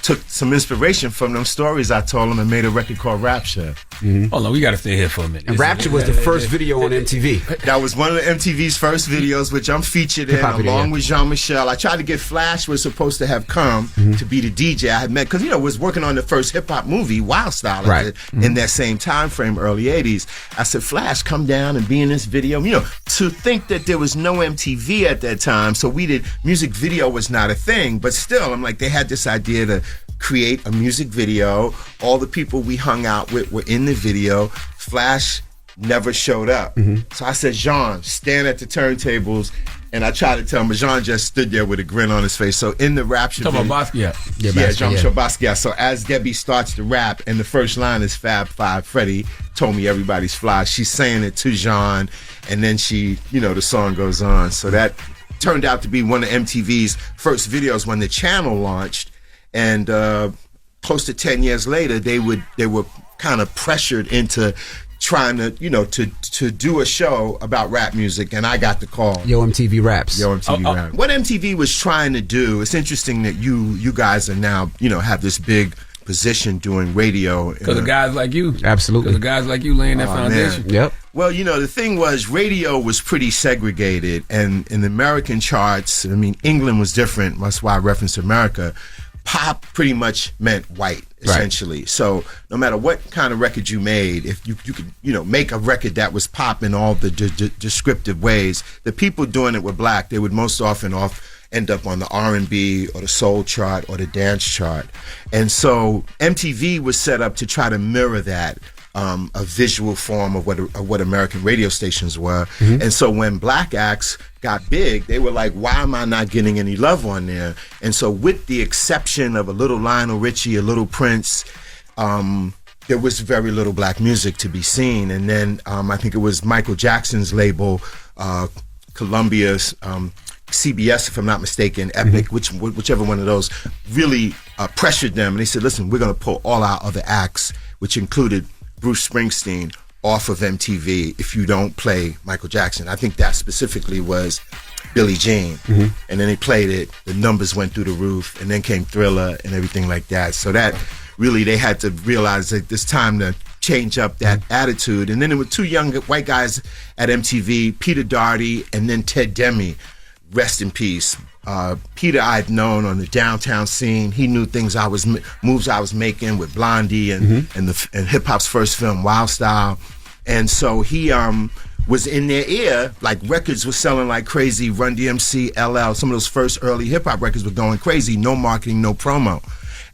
took some inspiration from them stories I told them and made a record called Rapture. Hold on, we got to stay here for a minute. And Rapture was the first video on MTV. That was one of the MTV's first videos, which I'm featured in along with Jean-Michel. I tried to get Flash was supposed to have come to be the DJ I had met, because, was working on the first hip-hop movie, Wild Style, in that same time frame, early 80s. I said, Flash, come down and be in this video. To think that there was no MTV at that time, so music video was not a thing, but still, I'm like, they had this idea to create a music video. All the people we hung out with were in the video. Flash never showed up. So I said, Jean, stand at the turntables. And I tried to tell him, but Jean just stood there with a grin on his face. So in the Rapture video, about Basquiat. Yeah, Jean-Michel Basquiat. So as Debbie starts to rap, and the first line is Fab Five Freddy told me everybody's fly, she's saying it to Jean, and then she, the song goes on. So that turned out to be one of MTV's first videos when the channel launched. And close to 10 years later, they were kind of pressured into trying to, to do a show about rap music, and I got the call. Yo MTV Raps. Raps. What MTV was trying to do, it's interesting that you guys are now, have this big position doing radio. Because of guys like you. Absolutely. Because of guys like you laying that foundation. Man. Yep. Well, the thing was, radio was pretty segregated, and in the American charts, England was different. That's why I referenced America. Pop pretty much meant white, essentially. Right. So no matter what kind of record you made, if you could, make a record that was pop in all the descriptive ways, the people doing it were black. They would most often end up on the R&B or the soul chart or the dance chart. And so MTV was set up to try to mirror that. A visual form of what American radio stations were. And so when black acts got big, they were like, why am I not getting any love on there? And so with the exception of a little Lionel Richie, a little Prince, there was very little black music to be seen. And then I think it was Michael Jackson's label, Columbia's CBS, if I'm not mistaken, Epic, whichever one of those, really pressured them. And they said, listen, we're going to pull all our other acts, which included Bruce Springsteen, off of MTV if you don't play Michael Jackson. I think that specifically was Billie Jean. And then they played it, the numbers went through the roof, and then came Thriller and everything like that. So that really, they had to realize that it's time to change up that attitude. And then there were two young white guys at MTV, Peter Doherty and then Ted Demme. Rest in peace. Peter I'd known on the downtown scene. He knew moves I was making with Blondie and hip hop's first film, Wild Style. And so he was in their ear, like records were selling like crazy. Run DMC, LL, some of those first early hip hop records were going crazy. No marketing, no promo.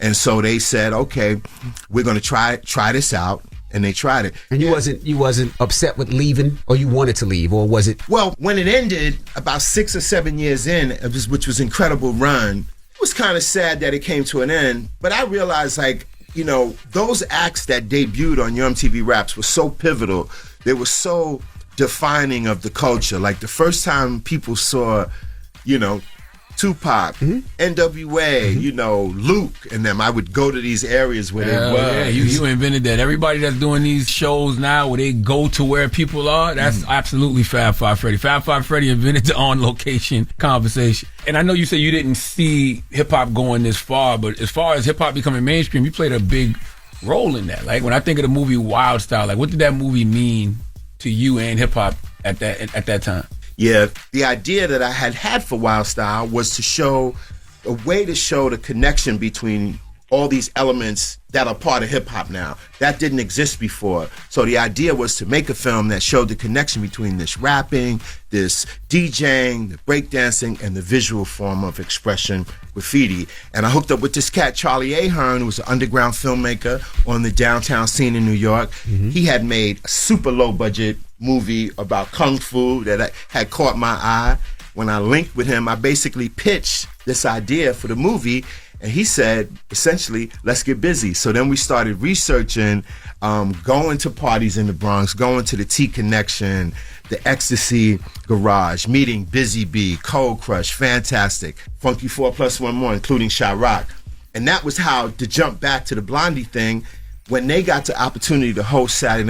And so they said, okay, we're going to try this out. And they tried it. And you wasn't upset with leaving, or you wanted to leave, or was it? Well, when it ended, about 6 or 7 years in, which was incredible run, was kind of sad that it came to an end, but I realized, like, you know, those acts that debuted on Your MTV Raps were so pivotal. They were so defining of the culture. Like, the first time people saw, you know, Tupac, NWA, you know, Luke, and them, I would go to these areas where they were. Yeah, you invented that. Everybody that's doing these shows now where they go to where people are, that's absolutely Fab Five Freddy. Fab Five Freddy invented the on-location conversation. And I know you said you didn't see hip-hop going this far, but as far as hip-hop becoming mainstream, you played a big role in that. Like, when I think of the movie Wild Style, like, what did that movie mean to you and hip-hop at that time? Yeah, the idea that I had for Wild Style was to show a way to show the connection between all these elements that are part of hip-hop now. That didn't exist before. So the idea was to make a film that showed the connection between this rapping, this DJing, the breakdancing, and the visual form of expression, graffiti. And I hooked up with this cat, Charlie Ahern, who was an underground filmmaker on the downtown scene in New York. He had made a super low-budget movie about Kung Fu that had caught my eye. When I linked with him, I basically pitched this idea for the movie, and he said, essentially, let's get busy. So then we started researching, going to parties in the Bronx, going to the T Connection, the Ecstasy Garage, meeting Busy Bee, Cold Crush, Fantastic, Funky 4+1 More, including Shy Rock. And that was how, to jump back to the Blondie thing, when they got the opportunity to host Saturday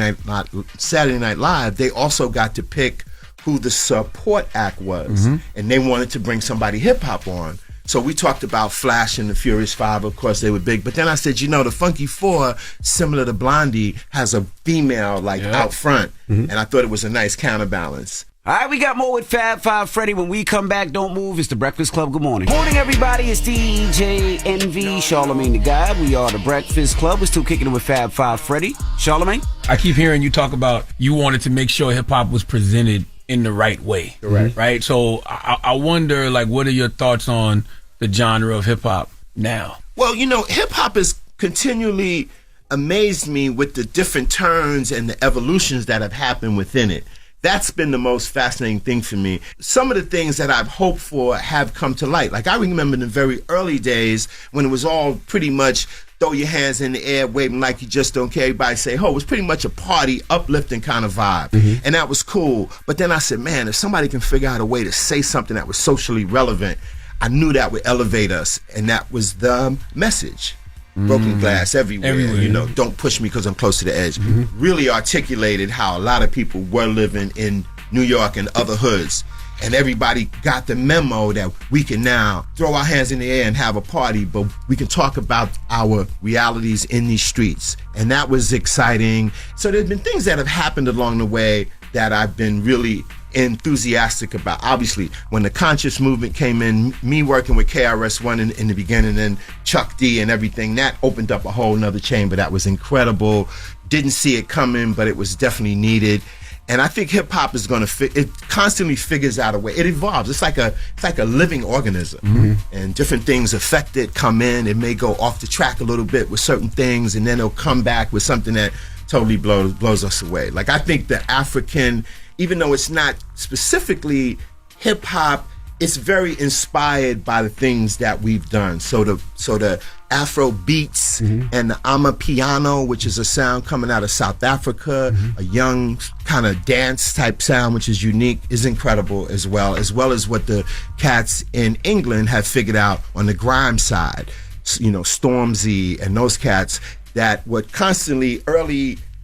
Night Live, they also got to pick who the support act was. And they wanted to bring somebody hip-hop on. So we talked about Flash and the Furious Five. Of course, they were big. But then I said, you know, the Funky Four, similar to Blondie, has a female, like, out front. And I thought it was a nice counterbalance. All right, we got more with Fab Five Freddy. When we come back, don't move. It's the Breakfast Club. Good morning. Morning, everybody. It's DJ NV, Charlamagne the Guy. We are the Breakfast Club. We're still kicking it with Fab Five Freddy. Charlamagne? I keep hearing you talk about you wanted to make sure hip-hop was presented in the right way. Correct. Right? So I wonder, like, what are your thoughts on the genre of hip-hop now? Well, you know, hip-hop has continually amazed me with the different turns and the evolutions that have happened within it. That's been the most fascinating thing for me. Some of the things that I've hoped for have come to light. Like, I remember in the very early days when it was all pretty much throw your hands in the air, waving like you just don't care. Everybody say, ho, it was pretty much a party, uplifting kind of vibe. And that was cool. But then I said, man, if somebody can figure out a way to say something that was socially relevant, I knew that would elevate us. And that was the message. Broken glass everywhere. You know, don't push me because I'm close to the edge. Really articulated how a lot of people were living in New York and other hoods. And everybody got the memo that we can now throw our hands in the air and have a party, but we can talk about our realities in these streets. And that was exciting. So there's been things that have happened along the way that I've been really enthusiastic about. Obviously, when the conscious movement came in, me working with KRS-One in the beginning, and Chuck D and everything, that opened up a whole nother chamber that was incredible. Didn't see it coming, but it was definitely needed. And I think hip hop is going to it constantly figures out a way. It evolves. It's like a living organism, and different things affect it, come in. It may go off the track a little bit with certain things, and then it'll come back with something that totally blows us away. Like, I think the African, even though it's not specifically hip hop, it's very inspired by the things that we've done. So the Afro beats and the Amapiano, which is a sound coming out of South Africa, a young kind of dance type sound, which is unique, is incredible as well as what the cats in England have figured out on the grime side. You know, Stormzy and those cats that were constantly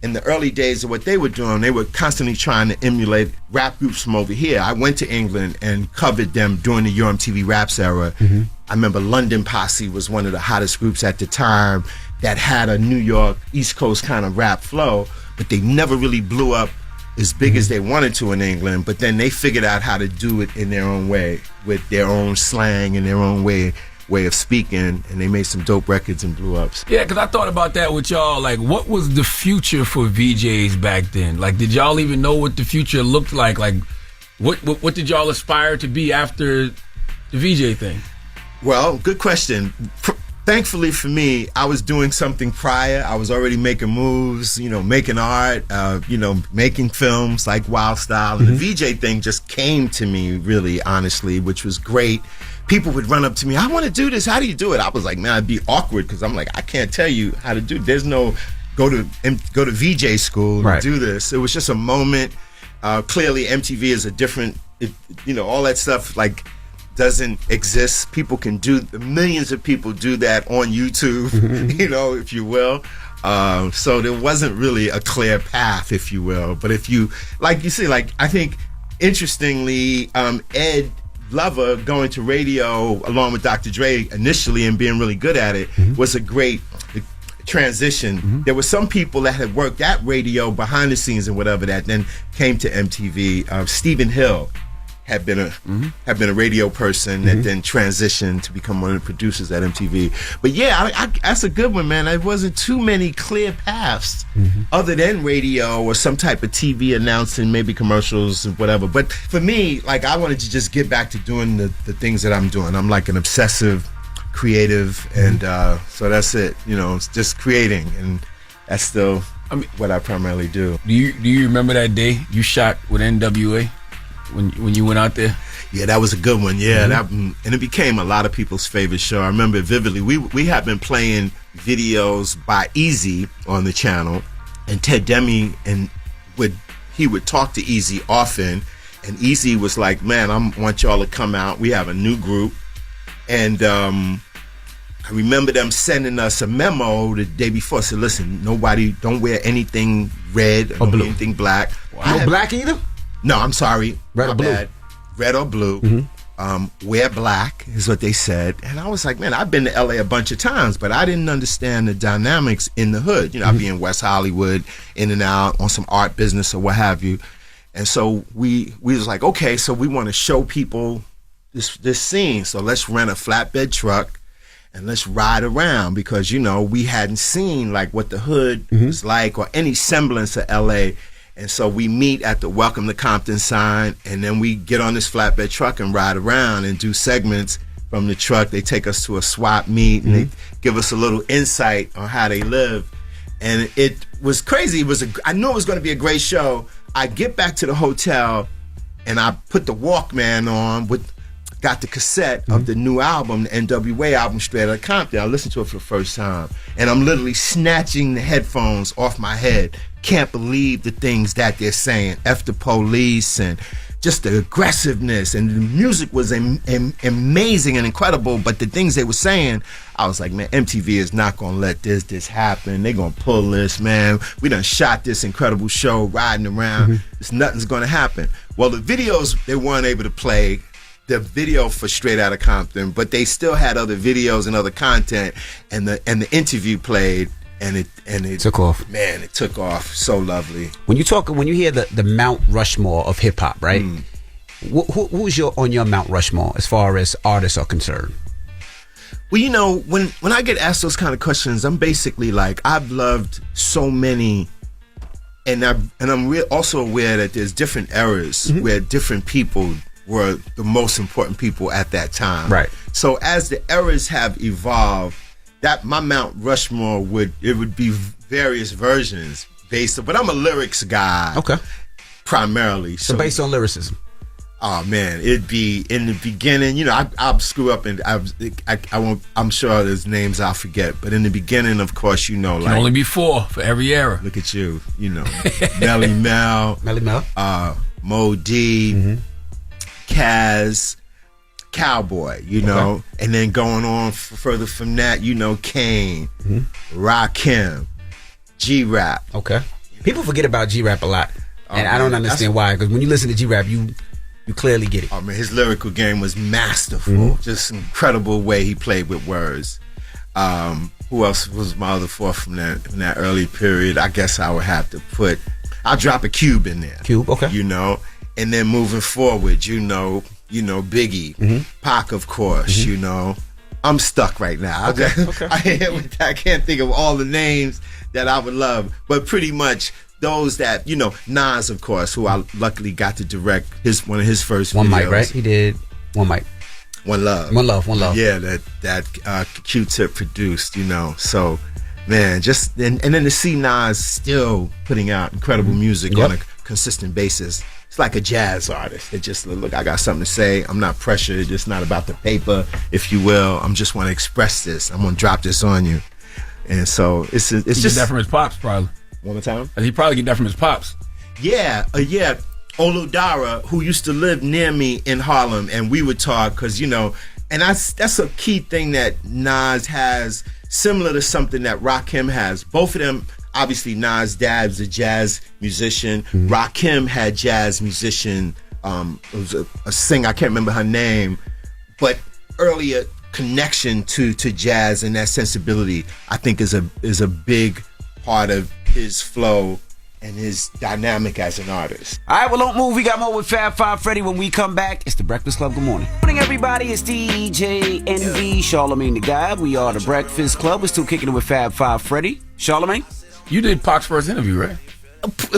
in the early days of what they were doing, they were constantly trying to emulate rap groups from over here. I went to England and covered them during the Your MTV Raps era. I remember London Posse was one of the hottest groups at the time that had a New York, East Coast kind of rap flow, but they never really blew up as big as they wanted to in England. But then they figured out how to do it in their own way, with their own slang and their own way of speaking, and they made some dope records and blew up. Yeah, because I thought about that with y'all. Like, what was the future for VJs back then? Like, did y'all even know what the future looked like? Like, what did y'all aspire to be after the VJ thing? Well, good question. Thankfully for me, I was doing something prior. I was already making moves, you know, making art, you know, making films like Wild Style. And the VJ thing just came to me, really, honestly, which was great, people would run up to me, I want to do this. How do you do it? I was like, man, I'd be awkward because I'm like, I can't tell you how to do it. There's no go to VJ school and do this. It was just a moment. Clearly, MTV is a different, all that stuff like doesn't exist. People can do, millions of people do that on YouTube, if you will. So there wasn't really a clear path, if you will. But if you, like you see, like I think interestingly, Ed Lover going to radio along with Dr. Dre initially and being really good at it was a great transition. There were some people that had worked at radio behind the scenes and whatever that then came to MTV. Stephen Hill had been a radio person that then transitioned to become one of the producers at MTV. But yeah, I that's a good one, man. There wasn't too many clear paths other than radio or some type of TV announcing, maybe commercials and whatever. But for me, like I wanted to just get back to doing the things that I'm doing. I'm like an obsessive creative, and so that's it. It's just creating, and that's still what I primarily do. Do you remember that day you shot with NWA? When you went out there? Yeah, that was a good one. Yeah, and it became a lot of people's favorite show. I remember it vividly. We had been playing videos by Easy on the channel, and Ted Demme he would talk to Easy often, and Easy was like, "Man, I want y'all to come out. We have a new group," and I remember them sending us a memo the day before. Said, "Listen, nobody, don't wear anything red or blue, anything black. No black either." No, I'm sorry. Red or blue? Bad. Red or blue. Wear black is what they said. And I was like, man, I've been to LA a bunch of times, but I didn't understand the dynamics in the hood. I'd be in West Hollywood, in and out, on some art business or what have you. And so we was like, okay, so we want to show people this scene. So let's rent a flatbed truck and let's ride around because, we hadn't seen like what the hood was like or any semblance of LA. And so we meet at the Welcome to Compton sign, and then we get on this flatbed truck and ride around and do segments from the truck. They take us to a swap meet, and they give us a little insight on how they live. And it was crazy. I knew it was going to be a great show. I get back to the hotel, and I put the Walkman on, got the cassette of the new album, the NWA album, Straight Outta Compton. I listened to it for the first time, and I'm literally snatching the headphones off my head. Can't believe the things that they're saying. F the police and just the aggressiveness, and the music was amazing and incredible, but the things they were saying, I was like, man, MTV is not gonna let this happen. They're gonna pull this, man. We done shot this incredible show riding around. Nothing's gonna happen. Well, the videos, they weren't able to play the video for Straight Outta Compton, but they still had other videos and other content, and the interview played. And it took off. Man, it took off so lovely. When you hear the Mount Rushmore of hip hop, right? Who's on your Mount Rushmore as far as artists are concerned? Well, when I get asked those kind of questions, I'm basically like, I've loved so many, and I'm also aware that there's different eras where different people were the most important people at that time. Right. So as the eras have evolved, that my Mount Rushmore would be various versions based on, but I'm a lyrics guy. Okay. Primarily. So based on lyricism. Oh man, it'd be in the beginning, I'll screw up and I won't, I'm sure there's names I'll forget, but in the beginning, of course, Can only be 4 for every era. Look at you, Melly Mel, Mo D, Kaz, Cowboy, okay. And then going on further from that, Kane, Rakim, G-Rap. Okay. People forget about G-Rap a lot, and I don't understand why, because when you listen to G-Rap, you clearly get it. Oh man, his lyrical game was masterful. Just incredible way he played with words. Who else was my other 4 from that early period? I guess I would have to I'll drop a Cube in there. Cube, okay. And then moving forward, Biggie, Pac, of course, I'm stuck right now. Okay. I can't think of all the names that I would love, but pretty much those that, Nas, of course, who I luckily got to direct one of his first One videos. Mic, right? He did One Mic. One Love. Yeah, that Q-Tip produced, So, man, and then to see Nas still putting out incredible music on a consistent basis, it's like a jazz artist. It just, look, I got something to say. I'm not pressured. It's not about the paper, if you will. I'm just want to express this. I'm going to drop this on you. And so it's He just get that from his pops, probably. One more time? He probably get that from his pops. Yeah. Oludara, who used to live near me in Harlem, and we would talk because, and that's a key thing that Nas has, similar to something that Rakim has. Both of them, obviously, Nas' dad's a jazz musician. Rakim had jazz musician. It was a singer, I can't remember her name, but earlier connection to jazz and that sensibility, I think is a big part of his flow and his dynamic as an artist. All right, well, don't move. We got more with Fab Five Freddy when we come back. It's the Breakfast Club. Good morning. Good morning, everybody. It's DJ NV, Charlamagne the Guy. We are the Breakfast Club. We're still kicking it with Fab Five Freddy. Charlamagne? You did Pac's first interview, right?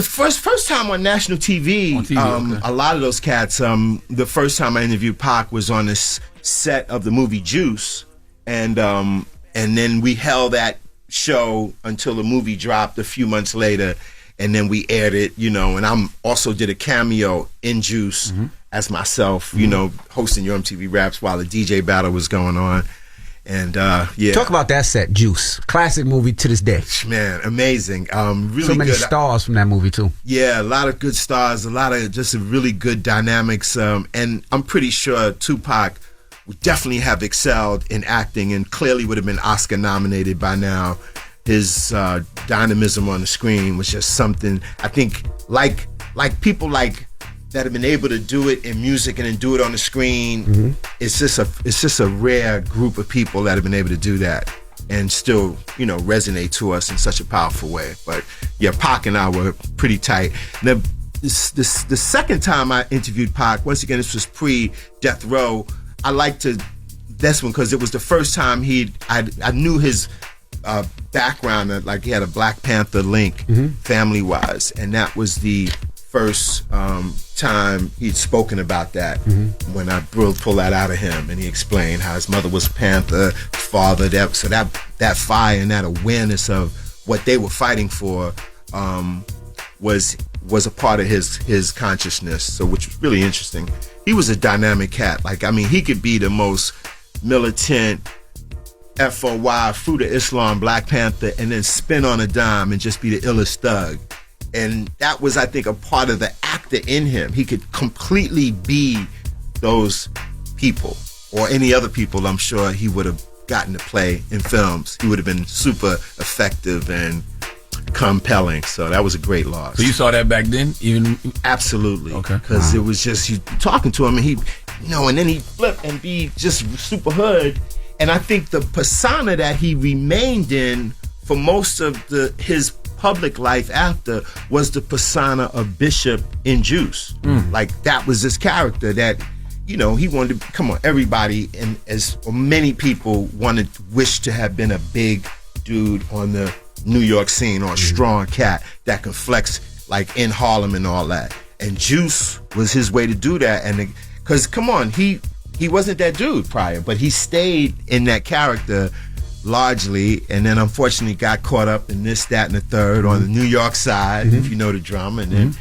First time on national TV. Okay. A lot of those cats, the first time I interviewed Pac was on this set of the movie Juice. And then we held that show until the movie dropped a few months later. And then we aired it, and I'm also did a cameo in Juice as myself, hosting Your MTV Raps while the DJ battle was going on. And yeah. Talk about that set, Juice. Classic movie to this day. Man, amazing. Really so many good stars from that movie too. Yeah, a lot of good stars, a lot of just really good dynamics. And I'm pretty sure Tupac would definitely have excelled in acting and clearly would have been Oscar nominated by now. His dynamism on the screen was just something, I think, like people like that have been able to do it in music and then do it on the screen. It's just a rare group of people that have been able to do that and still, resonate to us in such a powerful way. But yeah, Pac and I were pretty tight. Now, the second time I interviewed Pac, once again, this was pre-Death Row. I liked this one because it was the first time I knew his background, that like he had a Black Panther link family-wise, and that was the first time he'd spoken about that when I pulled that out of him, and he explained how his mother was Panther, father, that fire and that awareness of what they were fighting for was a part of his consciousness, so which was really interesting. He was a dynamic cat. He could be the most militant FOY, Fruit of Islam, Black Panther, and then spin on a dime and just be the illest thug. And that was, I think, a part of the actor in him. He could completely be those people or any other people I'm sure he would have gotten to play in films. He would have been super effective and compelling. So that was a great loss. So you saw that back then? Absolutely. Okay. Because it was just you talking to him and he, and then he'd flip and be just super hood. And I think the persona that he remained in for most of his public life after was the persona of Bishop in Juice. That was his character that, he wanted to, everybody and as many people wished to have been a big dude on the New York scene or a strong cat that could flex in Harlem and all that. And Juice was his way to do that. And because, he wasn't that dude prior, but he stayed in that character largely, and then unfortunately got caught up in this, that, and the third on the New York side, if you know the drama, and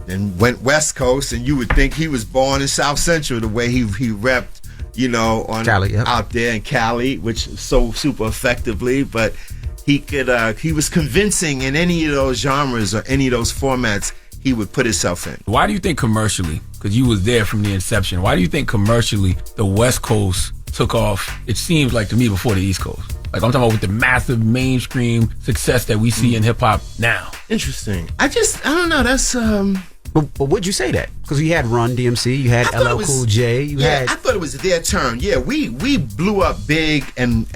then went West Coast, and you would think he was born in South Central the way he repped, on Cali, out there in Cali, which so super effectively, but he was convincing in any of those genres or any of those formats he would put himself in. Why do you think commercially, because you was there from the inception, why do you think commercially the West Coast took off, it seems like to me, before the East Coast? I'm talking about with the massive mainstream success that we see in hip-hop now. Interesting. I don't know, that's... But would you say that? Because you had Run DMC, you had LL Cool J, I thought it was their turn. Yeah, we blew up big and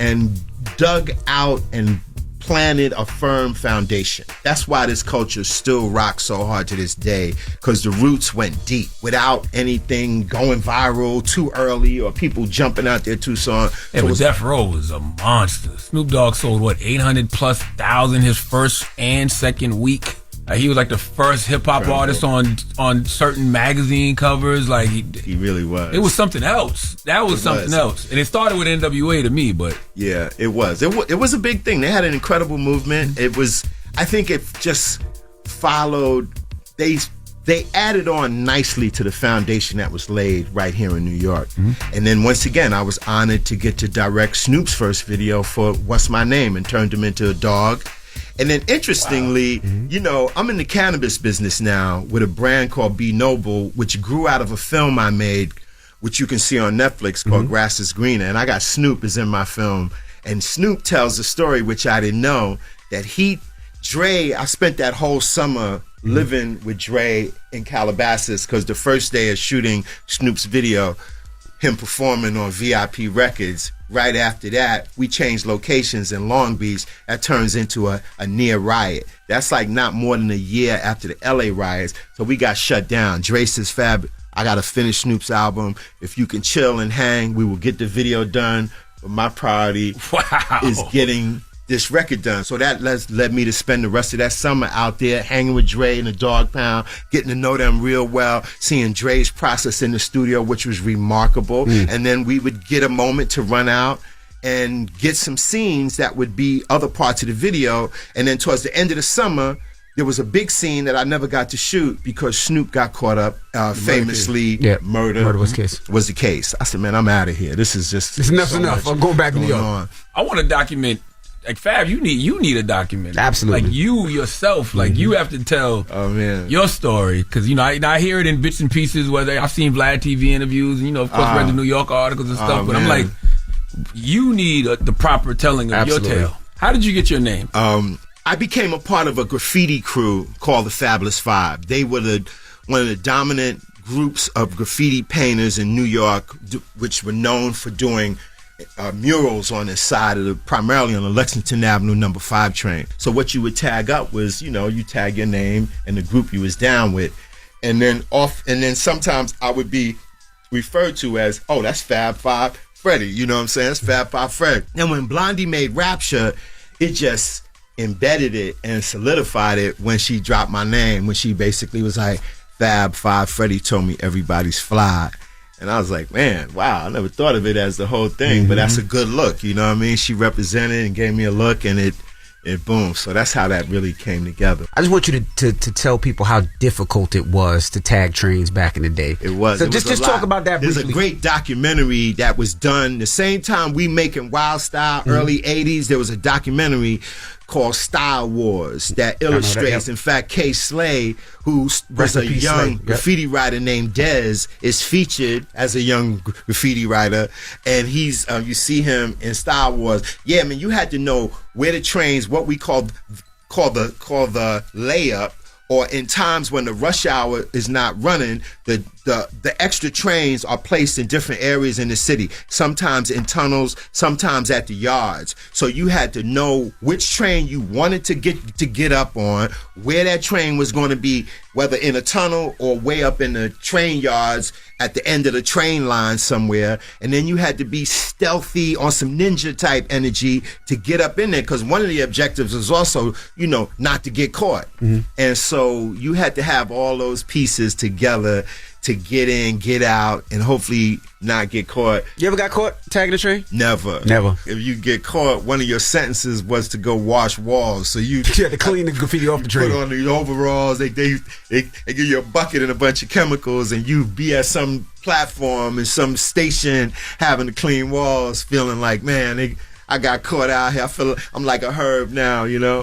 dug out and planted a firm foundation. That's why this culture still rocks so hard to this day, because the roots went deep without anything going viral too early or people jumping out there too soon. Yeah, but Death Row was a monster. Snoop Dogg sold 800,000+ his first and second week. He was like the first hip hop artist on certain magazine covers. He really was. It was something else. That was something else, and it started with NWA to me. But yeah, it was. It was a big thing. They had an incredible movement. It was. I think it just followed. They they added on nicely to the foundation that was laid right here in New York. And then once again, I was honored to get to direct Snoop's first video for What's My Name and turned him into a dog. And then interestingly, you know, I'm in the cannabis business now with a brand called Be Noble, which grew out of a film I made, which you can see on Netflix, called Grass is Greener. And I got Snoop is in my film. And Snoop tells a story, which I didn't know, that Dre, I spent that whole summer living with Dre in Calabasas because the first day of shooting Snoop's video, him performing on VIP Records, right after that, we changed locations in Long Beach. That turns into a near riot. That's like not more than a year after the LA riots. So we got shut down. Dre says, Fab, I got to finish Snoop's album. If you can chill and hang, we will get the video done. But my priority is getting this record done. So that led me to spend the rest of that summer out there hanging with Dre in the dog pound, getting to know them real well, seeing Dre's process in the studio, which was remarkable. And then we would get a moment to run out and get some scenes that would be other parts of the video. And then towards the end of the summer, there was a big scene that I never got to shoot because Snoop got caught up. Famously, murder was the case. I said, man, I'm out of here. This is just enough's enough. I'm going back to New York. I want to document. Like Fab, you need a document. Absolutely. Like you yourself, like you have to tell your story because you know I hear it in bits and pieces. Whether I've seen Vlad TV interviews, and, you know, of course, read the New York articles and stuff. But I'm like, you need the proper telling of your tale. How did you get your name? I became a part of a graffiti crew called the Fabulous Five. They were one of the dominant groups of graffiti painters in New York, which were known for doing murals on the side of primarily on the Lexington Avenue number 5 train. So what you would tag up was, you know, you tag your name and the group you was down with, and then sometimes I would be referred to as, oh, that's Fab Five Freddy. You know what I'm saying? That's Fab Five Freddy. And when Blondie made Rapture, it just embedded it and solidified it when she dropped my name. When she basically was like, Fab Five Freddy told me everybody's fly. And I was like, man, wow, I never thought of it as the whole thing, but that's a good look, you know what I mean? She represented and gave me a look, and it boomed. So that's how that really came together. I just want you to tell people how difficult it was to tag trains back in the day. It was. So just talk about that briefly. There's a great documentary that was done the same time we making Wild Style, early 80s. There was a documentary called Style Wars that illustrates, in fact, Kay Slay, who was a young graffiti writer named Dez, is featured as a young graffiti writer, and he's you see him in Style Wars. Yeah, I mean, you had to know where the trains, what we call the layup, or in times when the rush hour is not running, the extra trains are placed in different areas in the city, sometimes in tunnels, sometimes at the yards. So you had to know which train you wanted to get up on, where that train was going to be, whether in a tunnel or way up in the train yards at the end of the train line somewhere. And then you had to be stealthy on some ninja type energy to get up in there, because one of the objectives was also, you know, not to get caught. And so you had to have all those pieces together to get in, get out, and hopefully not get caught. You ever got caught tagging a train? Never. If you get caught, one of your sentences was to go wash walls. So you had to clean the graffiti off the train. Put on the overalls. They give you a bucket and a bunch of chemicals, and you be at some platform in some station having to clean walls, feeling like, man, I got caught out here. I feel I'm like a herb now, you know.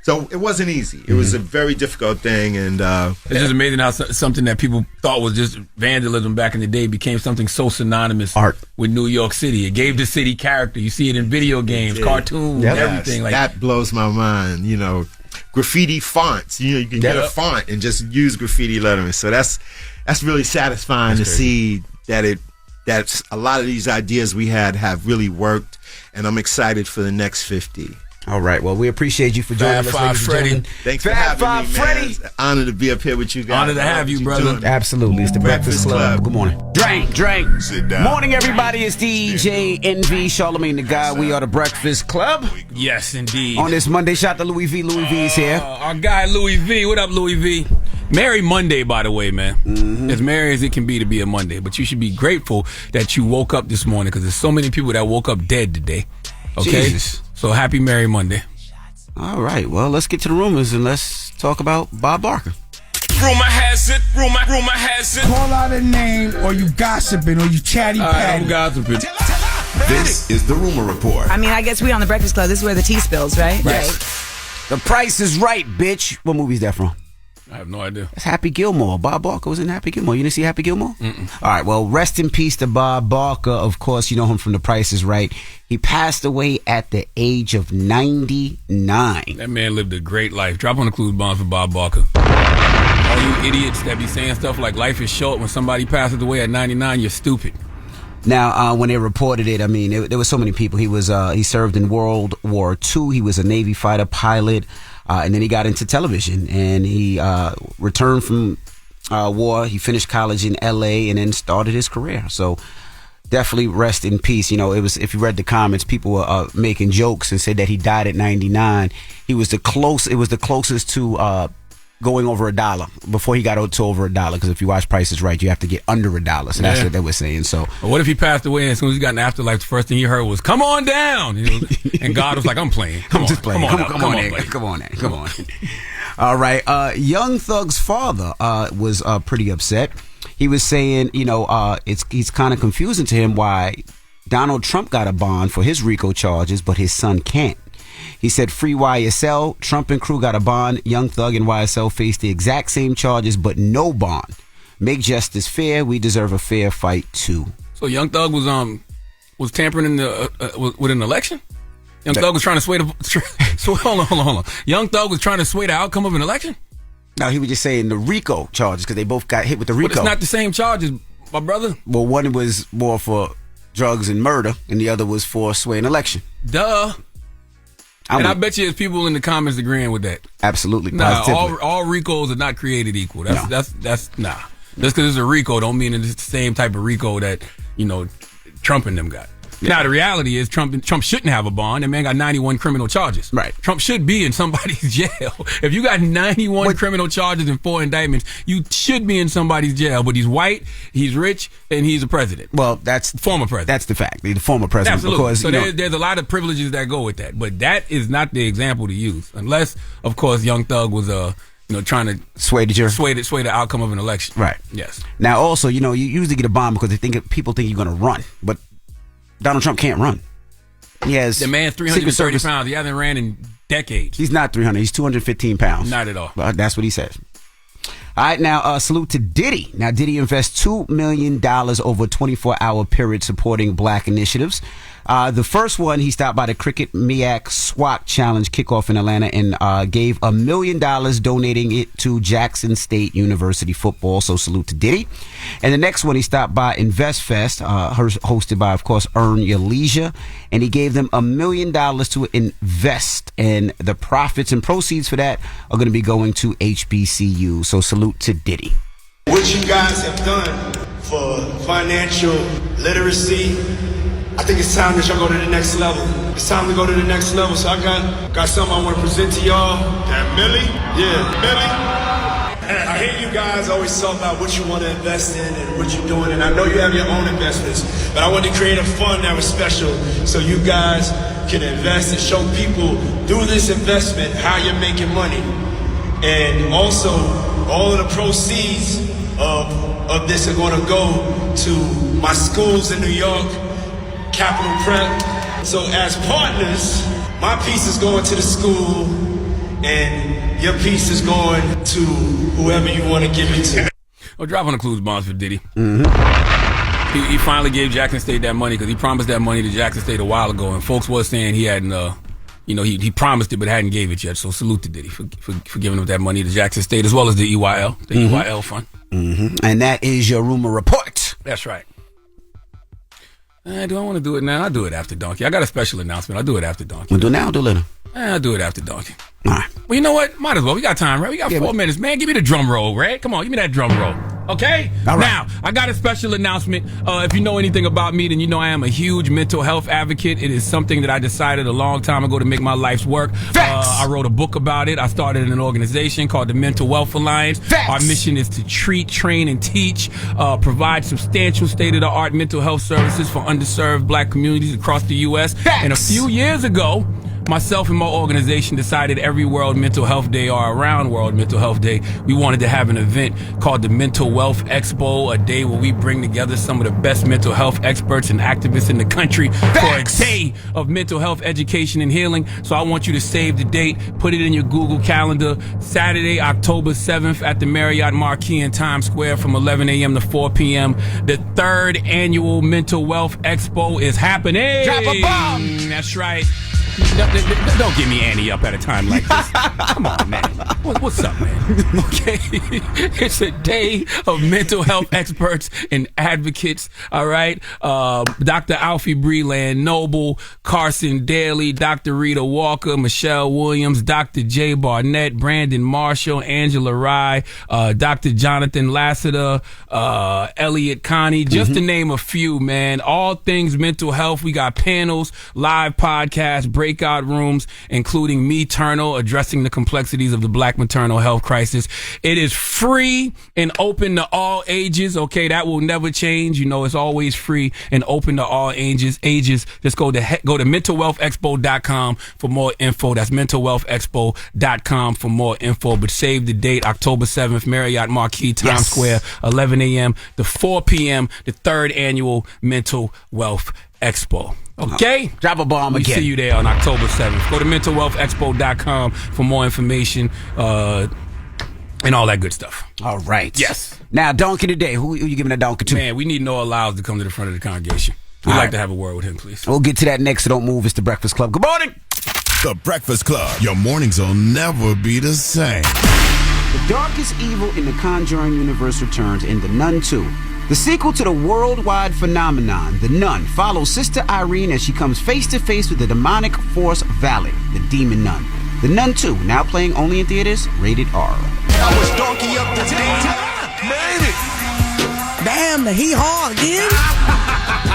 So it wasn't easy. It was a very difficult thing, and it's just amazing how something that people thought was just vandalism back in the day became something so synonymous with New York City. It gave the city character. You see it in video games, cartoons, everything. Like that blows my mind. You know, graffiti fonts. You know, you can get a font and just use graffiti lettering. So that's really satisfying to see that's a lot of these ideas we had have really worked. And I'm excited for the next 50. All right. Well, we appreciate you for joining us, Fab Freddy. Thanks for having me, man. It's an honor to be up here with you guys. Honor to have you, brother. Absolutely. It's the Breakfast Club. Good morning. Drink. Sit down. Morning, everybody. It's DJ Envy, Charlamagne the Guy. We are the Breakfast Club. Yes, indeed. On this Monday, shout to Louis V. Louis V is here. Our guy, Louis V. What up, Louis V? Merry Monday, by the way, man. As merry as it can be to be a Monday. But you should be grateful that you woke up this morning, because there's so many people that woke up dead today. Okay? Jesus. So happy Merry Monday. All right. Well, let's get to the rumors and let's talk about Bob Barker. rumor has it, rumor has it. Call out a name, or you gossiping, or you chatty patty. I'm gossiping. This is the Rumor Report. I mean, I guess we on the Breakfast Club. This is where the tea spills, right? Right. The Price is Right, bitch. What movie is that from? I have no idea. It's Happy Gilmore. Bob Barker was in Happy Gilmore. You didn't see Happy Gilmore? All right, well, rest in peace to Bob Barker. Of course, you know him from The Price is Right. He passed away at the age of 99. That man lived a great life. Drop on the clues bomb for Bob Barker. All you idiots that be saying stuff like life is short when somebody passes away at 99, you're stupid. Now, when they reported it, I mean, there were so many people. He served in World War II. He was a Navy fighter pilot, and then he got into television. And he returned from war. He finished college in L.A. and then started his career. So definitely rest in peace. You know, it was, if you read the comments, people were making jokes and said that he died at 99. It was the closest to going over $1 before he got to over $1, because if you watch Price is Right, you have to get under $1. So that's what they were saying. So what if he passed away and as soon as he got in afterlife, the first thing he heard was "Come on down," and God was like, "I'm playing. Come on." All right. Young Thug's father was pretty upset. He was saying, he's kind of confusing to him why Donald Trump got a bond for his RICO charges, but his son can't. He said, "Free YSL. Trump and crew got a bond. Young Thug and YSL face the exact same charges, but no bond. Make justice fair. We deserve a fair fight too." So Young Thug was tampering in with an election. Young Thug was trying to sway the. Hold on. Young Thug was trying to sway the outcome of an election. No, he was just saying the RICO charges because they both got hit with the RICO. But it's not the same charges, my brother. Well, one was more for drugs and murder, and the other was for swaying election. Duh. I bet you there's people in the comments agreeing with that. Absolutely. Nah, all RICOs are not created equal. That's nah. Just because it's a RICO don't mean it's the same type of RICO that, Trump and them got. Yeah. Now, the reality is Trump shouldn't have a bond. That man got 91 criminal charges. Right. Trump should be in somebody's jail. If you got 91 criminal charges and 4 indictments, you should be in somebody's jail. But he's white, he's rich, and he's a president. Well, that's former president. That's the fact. The former president. Absolutely. Because, so there's a lot of privileges that go with that. But that is not the example to use. Unless, of course, Young Thug was trying to sway the outcome of an election. Right. Yes. Now, also, you usually get a bond because people think you're going to run. But Donald Trump can't run. He has the man 330 pounds. He hasn't ran in decades. He's not 300. He's 215 pounds. Not at all. Well, that's what he says. All right, now salute to Diddy. Now, Diddy invests $2 million over a 24-hour period supporting black initiatives. The first one, he stopped by the Cricket Mack SWAT Challenge kickoff in Atlanta and gave $1 million, donating it to Jackson State University football. So salute to Diddy. And the next one, he stopped by InvestFest, hosted by, of course, Earn Your Leisure, and he gave them $1 million to invest, and the profits and proceeds for that are going to be going to HBCU. So salute to Diddy. What you guys have done for financial literacy, I think it's time that y'all go to the next level. It's time to go to the next level. So I got something I want to present to y'all. That Millie? Yeah, Millie. I hear you guys always talk about what you want to invest in and what you're doing, and I know you have your own investments, but I want to create a fund that was special so you guys can invest and show people through this investment how you're making money. And also, all of the proceeds of this are going to go to my schools in New York, Capital Prep. So as partners, my piece is going to the school and your piece is going to whoever you want to give it to. Well, drop on the clues bonds for Diddy. Mm-hmm. He finally gave Jackson State that money because he promised that money to Jackson State a while ago, and folks was saying he hadn't, he promised it but hadn't gave it yet. So salute to Diddy for giving him that money to Jackson State as well as the EYL, EYL fund. Mm-hmm. And that is your rumor report. That's right. Do I want to do it now? I'll do it after Donkey. I got a special announcement. I'll do it after Donkey. We'll do it now or do it later? I'll do it after Donkey. All right. Well, you know what? Might as well. We got time, right? We got 4 minutes, man. Give me the drum roll, right? Come on, give me that drum roll. Okay? All right. Now, I got a special announcement. If you know anything about me, then you know I am a huge mental health advocate. It is something that I decided a long time ago to make my life's work. I wrote a book about it. I started an organization called the Mental Wealth Alliance. Facts. Our mission is to treat, train, and teach, provide substantial state-of-the-art mental health services for underserved black communities across the U.S. Facts. And a few years ago, myself and my organization decided every World Mental Health Day or around World Mental Health Day, we wanted to have an event called the Mental Wealth Expo, a day where we bring together some of the best mental health experts and activists in the country for a day of mental health education and healing. So I want you to save the date, put it in your Google Calendar, Saturday, October 7th at the Marriott Marquis in Times Square from 11 a.m. to 4 p.m. The 3rd annual Mental Wealth Expo is happening. Drop a bomb. That's right. Don't get me Annie up at a time like this. Come on, man. What's up, man? Okay. It's a day of mental health experts and advocates. All right. Dr. Alfie Breland Noble, Carson Daly, Dr. Rita Walker, Michelle Williams, Dr. Jay Barnett, Brandon Marshall, Angela Rye, Dr. Jonathan Lassiter, Elliot Connie, just to name a few, man. All things mental health. We got panels, live podcasts, breakout rooms, including Me Eternal, addressing the complexities of the Black maternal health crisis. It is free and open to all ages. Okay, that will never change. You know, it's always free and open to all ages. Just go to mentalwealthexpo.com for more info. That's mentalwealthexpo.com for more info. But save the date, October 7th, Marriott Marquis, Times Square, 11 a.m. to 4 p.m., the 3rd annual Mental Wealth Expo. Okay? Drop a bomb again. See you there on October 7th. Go to mentalwealthexpo.com for more information and all that good stuff. All right. Yes. Now, donkey today. Who you giving a donkey to? Man, we need Noah Lyles to come to the front of the congregation. We'd like to have a word with him, please. We'll get to that next, so don't move. It's The Breakfast Club. Good morning. The Breakfast Club. Your mornings will never be the same. The darkest evil in the Conjuring universe returns in The Nun 2. The sequel to the worldwide phenomenon, The Nun, follows Sister Irene as she comes face to face with the demonic force Valid, the demon nun. The Nun 2, now playing only in theaters, rated R. I was donkey up the day. Made it. Damn, the hee-haw again.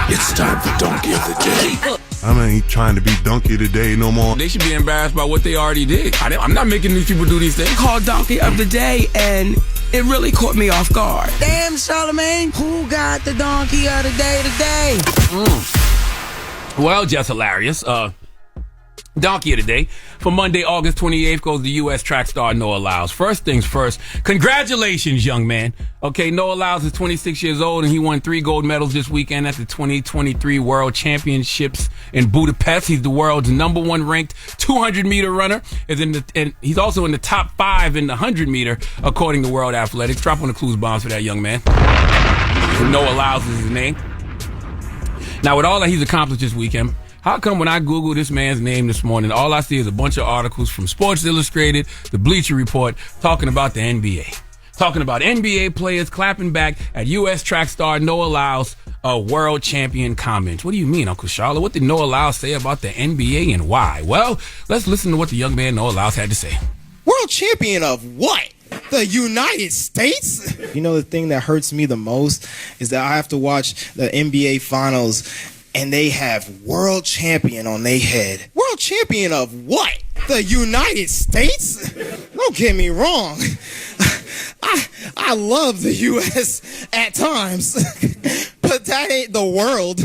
It's time for donkey of the day. I ain't trying to be donkey today no more. They should be embarrassed by what they already did. I'm not making these people do these things. Called donkey of the day, and it really caught me off guard. Damn, Charlamagne, who got the donkey of the day today? Well, just hilarious. Donkey of the day for Monday, August 28th goes to U.S. track star Noah Lyles. First things first, congratulations, young man. Okay, Noah Lyles is 26 years old and he won 3 gold medals this weekend at the 2023 World Championships in Budapest. He's the world's #1 ranked 200-meter runner. And he's also in the top 5 in the 100-meter, according to World Athletics. Drop on the clues bombs for that young man. Noah Lyles is his name. Now, with all that he's accomplished this weekend, how come when I Google this man's name this morning, all I see is a bunch of articles from Sports Illustrated, the Bleacher Report, talking about the NBA. Talking about NBA players clapping back at U.S. track star Noah Lyles' world champion comments. What do you mean, Uncle Charlotte? What did Noah Lyles say about the NBA and why? Well, let's listen to what the young man Noah Lyles had to say. World champion of what? The United States? You know, the thing that hurts me the most is that I have to watch the NBA Finals and they have world champion on their head. World champion of what? The United States? Don't get me wrong. I love the U.S. at times, but that ain't the world.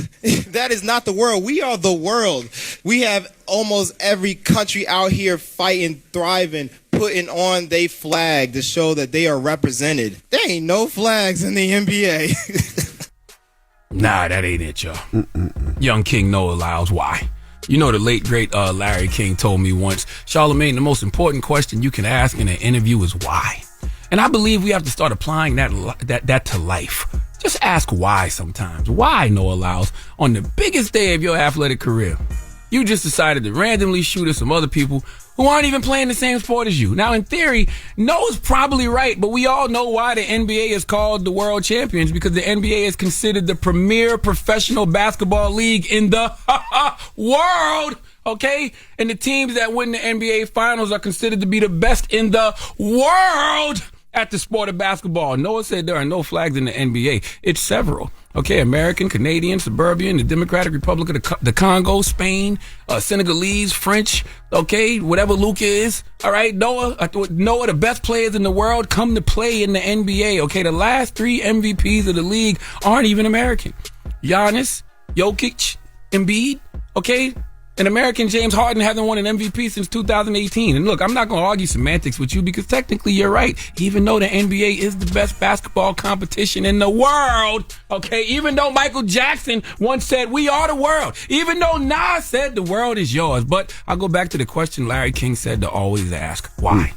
That is not the world. We are the world. We have almost every country out here fighting, thriving, putting on their flag to show that they are represented. There ain't no flags in the NBA. Nah, that ain't it, y'all. Young King Noah Lyles, why? You know, the late, great Larry King told me once, Charlamagne, the most important question you can ask in an interview is why. And I believe we have to start applying that to life. Just ask why sometimes. Why, Noah Lyles, on the biggest day of your athletic career, you just decided to randomly shoot at some other people who aren't even playing the same sport as you. Now, in theory, Noah's probably right, but we all know why the NBA is called the World Champions, because the NBA is considered the premier professional basketball league in the world, okay? And the teams that win the NBA Finals are considered to be the best in the world at the sport of basketball. Noah said there are no flags in the NBA. It's several. Okay, American, Canadian, Serbian, the Democratic Republic of the Congo, Spain, Senegalese, French, okay, whatever Luke is. All right, Noah, the best players in the world come to play in the NBA. Okay, the last 3 MVPs of the league aren't even American. Giannis, Jokic, Embiid, okay, And American James Harden hasn't won an MVP since 2018. And look, I'm not going to argue semantics with you because technically you're right. Even though the NBA is the best basketball competition in the world, okay? Even though Michael Jackson once said, we are the world. Even though Nas said the world is yours. But I'll go back to the question Larry King said to always ask, why?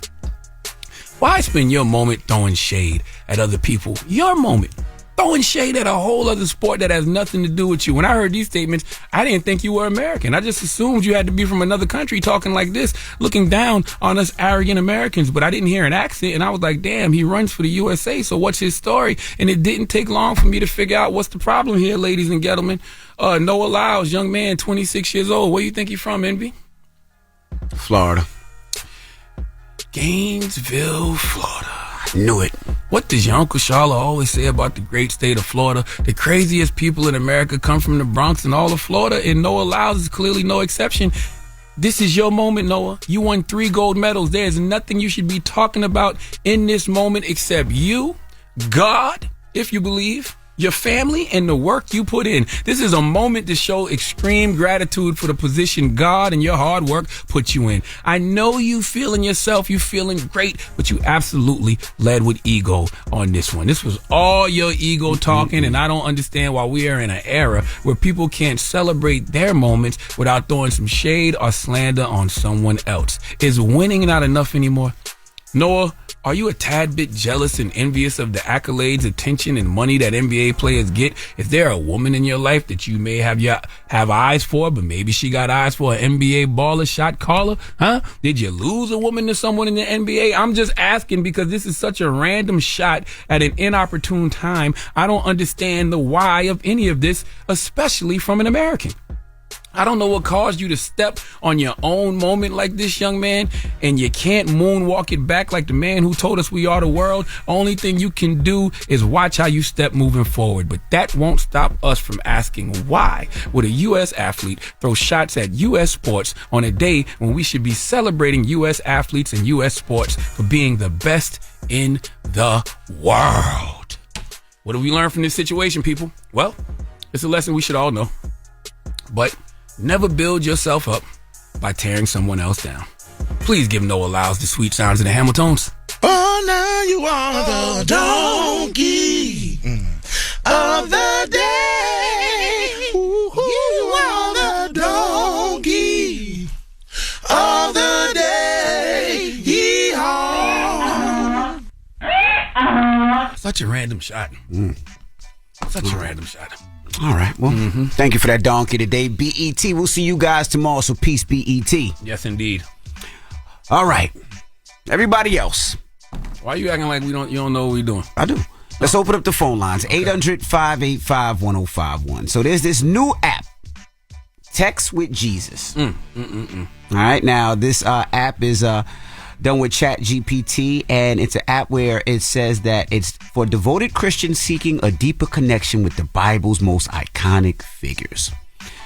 Why spend your moment throwing shade at other people? Your moment. Throwing shade at a whole other sport that has nothing to do with you. When I heard these statements, I didn't think you were American. I just assumed you had to be from another country talking like this, looking down on us arrogant Americans. But I didn't hear an accent, and I was like, damn, he runs for the USA, so what's his story? And it didn't take long for me to figure out what's the problem here, ladies and gentlemen. Noah Lyles, young man, 26 years old. Where you think he from, Envy? Florida. Gainesville, Florida. Knew it. What does your Uncle Charla always say about the great state of Florida? The craziest people in America come from the Bronx and all of Florida, and Noah Lyles is clearly no exception. This is your moment, Noah. You won 3 gold medals. There's nothing you should be talking about in this moment except you, God, if you believe, your family, and the work you put in. This is a moment to show extreme gratitude for the position God and your hard work put you in. I know you feeling yourself, you feeling great, but you absolutely led with ego on this one. This was all your ego talking, and I don't understand why we are in an era where people can't celebrate their moments without throwing some shade or slander on someone else. Is winning not enough anymore? Noah, are you a tad bit jealous and envious of the accolades, attention, and money that NBA players get? Is there a woman in your life that you may have eyes for, but maybe she got eyes for an NBA baller, shot caller? Huh? Did you lose a woman to someone in the NBA? I'm just asking because this is such a random shot at an inopportune time. I don't understand the why of any of this, especially from an American. I don't know what caused you to step on your own moment like this, young man, and you can't moonwalk it back like the man who told us we are the world. Only thing you can do is watch how you step moving forward. But that won't stop us from asking why would a U.S. athlete throw shots at U.S. sports on a day when we should be celebrating U.S. athletes and U.S. sports for being the best in the world. What do we learn from this situation, people? Well, it's a lesson we should all know. But never build yourself up by tearing someone else down. Please give Noah Lyles the sweet sounds of the Hamiltons. Oh, now you are the donkey of the day. You are the donkey of the day. Yee-haw. Such a random shot. Such a random shot. All right. Well, thank you for that donkey today. BET. We'll see you guys tomorrow. So peace, BET. Yes, indeed. All right. Everybody else. Why are you acting like you don't know what we're doing? I do. Let's open up the phone lines. 800-585-1051. So there's this new app, Text with Jesus. All right. Now, this app is done with ChatGPT, and it's an app where it says that it's for devoted Christians seeking a deeper connection with the Bible's most iconic figures.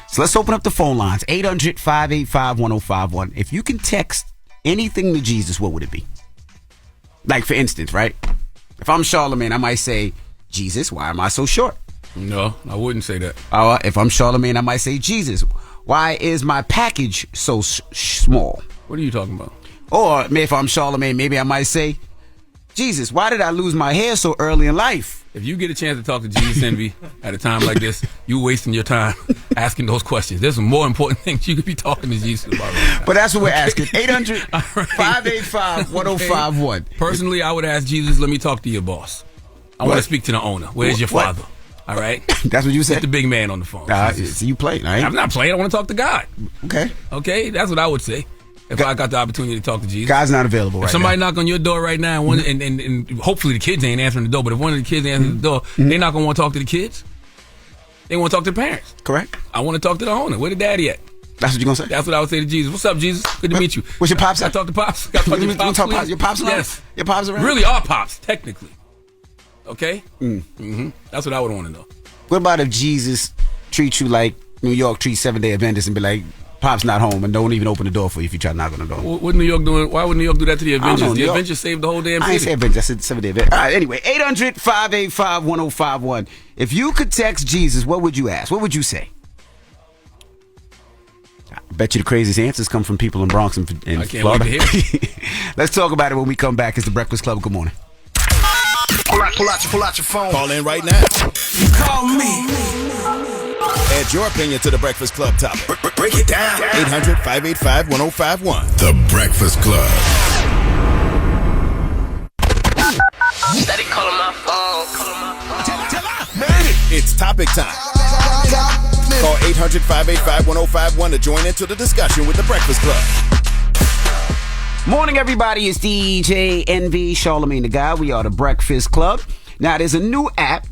So let's open up the phone lines. 800-585-1051. If you can text anything to Jesus, what would it be? Like, for instance, right? If I'm Charlamagne, I might say, Jesus, why am I so short? No, I wouldn't say that. If I'm Charlamagne, I might say, Jesus, why is my package so small? What are you talking about? Or if I'm Charlamagne, maybe I might say, Jesus, why did I lose my hair so early in life? If you get a chance to talk to Jesus, Envy, at a time like this, you're wasting your time asking those questions. There's some more important things you could be talking to Jesus about right now. But that's what we're asking. 800-585-1051. Personally, I would ask Jesus, let me talk to your boss. I want to speak to the owner. Where's your father? All right? That's what you said? Get the big man on the phone. So you playing, right? I'm not playing. I want to talk to God. Okay. Okay? That's what I would say. If I got the opportunity to talk to Jesus. God's not available right now. If somebody knock on your door right now, and hopefully the kids ain't answering the door, but if one of the kids answers the door, they not going to want to talk to the kids. They want to talk to the parents. Correct. I want to talk to the owner. Where the daddy at? That's what you're going to say? That's what I would say to Jesus. What's up, Jesus? Good to meet you. What's your pops at? I talk to Pops. Got to talk to your Pops, please? Your Pops around? Yes. Your Pops around? Really our Pops, technically. Okay? That's what I would want to know. What about if Jesus treats you like New York treats Seventh-day Adventists and be like, Pop's not home, and don't even open the door for you if you try to knock on the door? What New York doing? Why would New York do that to the Avengers? The Avengers saved the whole damn city. I ain't say Avengers. I said Seventh-day Adventists. All right, anyway, 800-585-1051. If you could text Jesus, what would you ask? What would you say? I bet you the craziest answers come from people in Bronx and I can't Florida. wait to hear. Let's talk about it when we come back. It's the Breakfast Club. Good morning. Pull out your phone. Call in right now. Call me. Add your opinion to the Breakfast Club topic. Break it down. 800-585-1051. The Breakfast Club. Steady calling my phone. It's topic time. Call 800-585-1051 to join into the discussion with the Breakfast Club. Morning, everybody. It's DJ NV, Charlamagne the Guy. We are the Breakfast Club. Now, there's a new app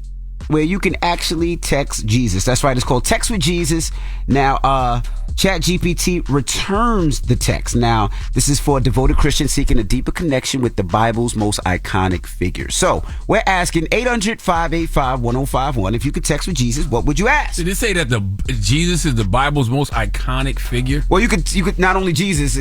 where you can actually text Jesus. That's right. It's called Text with Jesus. Now, ChatGPT returns the text. Now, this is for devoted Christians seeking a deeper connection with the Bible's most iconic figures. So, we're asking 800-585-1051. If you could text with Jesus, what would you ask? Did it say that Jesus is the Bible's most iconic figure? Well, you could not only Jesus,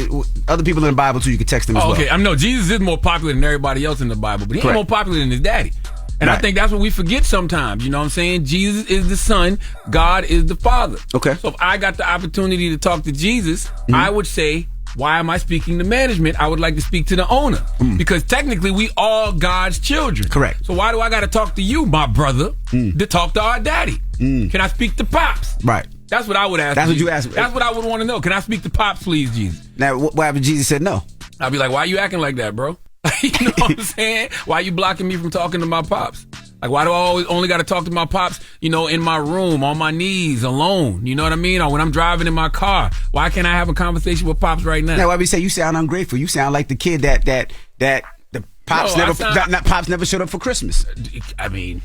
other people in the Bible too. You could text them as well. Okay, I know Jesus is more popular than everybody else in the Bible, but he ain't more popular than his daddy. And Right. I think that's what we forget sometimes. You know what I'm saying? Jesus is the Son. God is the Father. Okay. So if I got the opportunity to talk to Jesus, I would say, why am I speaking to management? I would like to speak to the owner. Because technically, we all God's children. Correct. So why do I got to talk to you, my brother, to talk to our daddy? Can I speak to Pops? Right. That's what I would ask. That's what Jesus. you ask. That's what I would want to know. Can I speak to Pops, please, Jesus? Now, what happened? Jesus said no. I'd be like, why are you acting like that, bro? You know what I'm saying? Why are you blocking me from talking to my pops? Like, why do I always only got to talk to my pops, you know, in my room, on my knees, alone? You know what I mean? Or when I'm driving in my car. Why can't I have a conversation with Pops right now? Now, why we say you sound ungrateful? You sound like the kid that the Pops Pops never showed up for Christmas. I mean,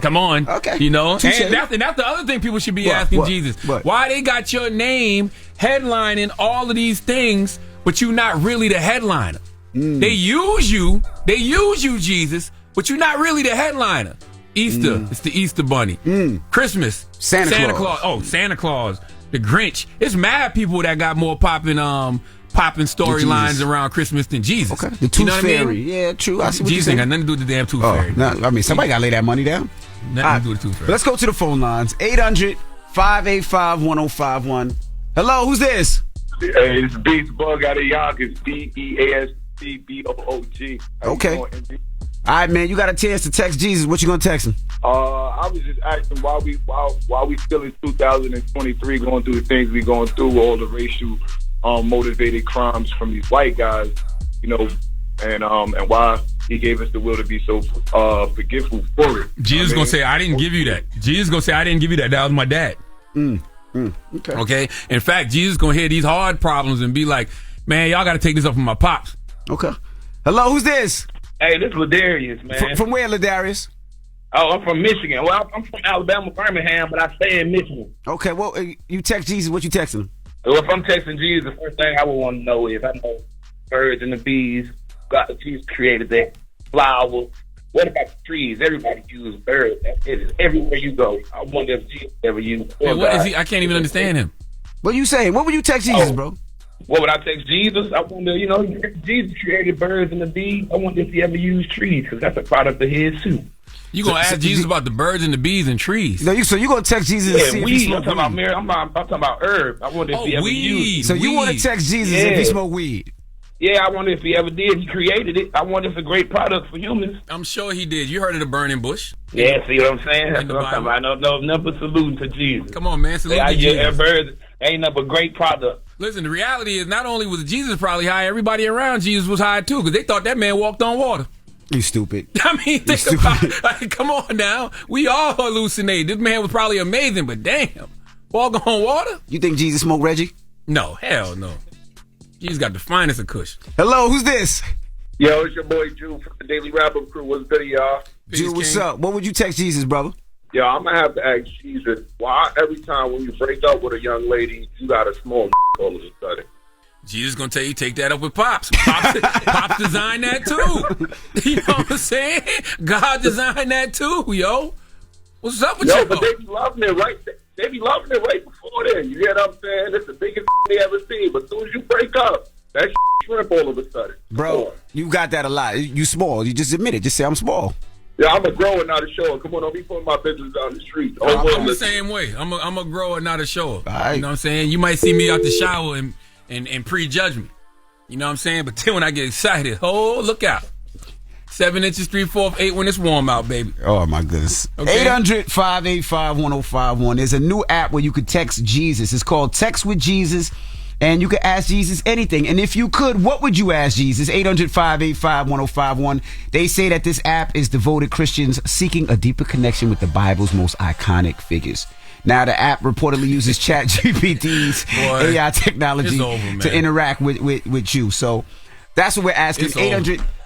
come on. Okay. You know? Touché. And that's the other thing people should be asking Jesus. Why they got your name headlining all of these things, but you not really the headliner? They use you, Jesus, but you're not really the headliner. Easter, it's the Easter Bunny. Christmas, Santa Claus. Oh, Santa Claus, the Grinch. It's mad people that got more popping storylines around Christmas than Jesus. Okay. The Tooth Fairy. I mean? Yeah, true. I see what Jesus you're ain't saying. got nothing to do with the damn Tooth Fairy. No, I mean, somebody got to lay that money down. Nothing to do with the Tooth Fairy. Let's go to the phone lines. 800-585-1051. Hello, who's this? Hey, it's Beast Bug out of Yonkers. BEASTBOOG. Okay. All right, man. You got a chance to text Jesus. What you gonna text him? I was just asking why we still in 2023 going through the things we going through, all the racial motivated crimes from these white guys, you know, and why he gave us the will to be so forgiveful for it. Jesus gonna say, I didn't give you that. Jesus gonna say, I didn't give you that. That was my dad. Okay. In fact, Jesus gonna hear these hard problems and be like, man, y'all got to take this up from my pops. Okay. Hello, who's this? Hey, this is Ladarius, man. From where, Ladarius? Oh, I'm from Michigan. Well, I'm from Alabama, Birmingham, but I stay in Michigan. Okay, well, you text Jesus. What you texting him? Well, if I'm texting Jesus, the first thing I would want to know is, I know birds and the bees, Jesus created that. Flowers. What about the trees? Everybody uses birds. It is everywhere you go. I wonder if Jesus ever used. Hey, what is he? I can't even understand him. What you saying? What would you text Jesus, bro? What would I text Jesus? I wonder, you know, Jesus created birds and the bees. I wonder if he ever used trees, because that's a product of his too. You gonna ask Jesus about the birds and the bees and trees? No, so you gonna text Jesus? Yeah, and see weed. if he smoke I'm talking weed. about I'm talking about herbs. I wonder if he ever used. So you want to text Jesus if he smoke weed? Yeah, I wonder if he ever did. He created it. I wonder if it's a great product for humans. I'm sure he did. You heard of the burning bush? Yeah, see what I'm saying? That's what I'm talking about. No, nothing but saluting to Jesus. Come on, man. Salute to Jesus. Jesus. Birds ain't nothing but great product. Listen, the reality is not only was Jesus probably high, everybody around Jesus was high too, because they thought that man walked on water. You stupid. I mean, think about it. Like, come on now. We all hallucinate. This man was probably amazing, but damn. Walking on water? You think Jesus smoked Reggie? No, hell no. Jesus got the finest of kush. Hello, who's this? Yo, it's your boy Drew from the Daily Wrap-Up Crew. What's good, y'all? Drew, what's up? What would you text Jesus, brother? Yo, I'm going to have to ask Jesus, why every time when you break up with a young lady, you got a small all of a sudden? Jesus gonna tell you, take that up with Pops. Pops designed that too. You know what I'm saying? God designed that too, yo. What's up with you? But they be loving it right. They be loving it right before then. You get what I'm saying? It's the biggest they ever seen. But as soon as you break up, that shrimp all of a sudden. Bro, you got that a lot. You small. You just admit it. Just say I'm small. Yeah, I'm a grower, not a shower. Come on, don't be putting my business down the street. I'm the same way. I'm a grower, not a shower. Right. You know what I'm saying? You might see me out the shower and prejudge me. You know what I'm saying? But then when I get excited, look out. 7 inches, 3/4, 8 when it's warm out, baby. Oh, my goodness. Okay. 800-585-1051. There's a new app where you could text Jesus. It's called Text with Jesus, and you could ask Jesus anything. And if you could, what would you ask Jesus? 800-585-1051. They say that this app is devoted Christians seeking a deeper connection with the Bible's most iconic figures. Now, the app reportedly uses ChatGPT's AI technology to interact with you. So that's what we're asking.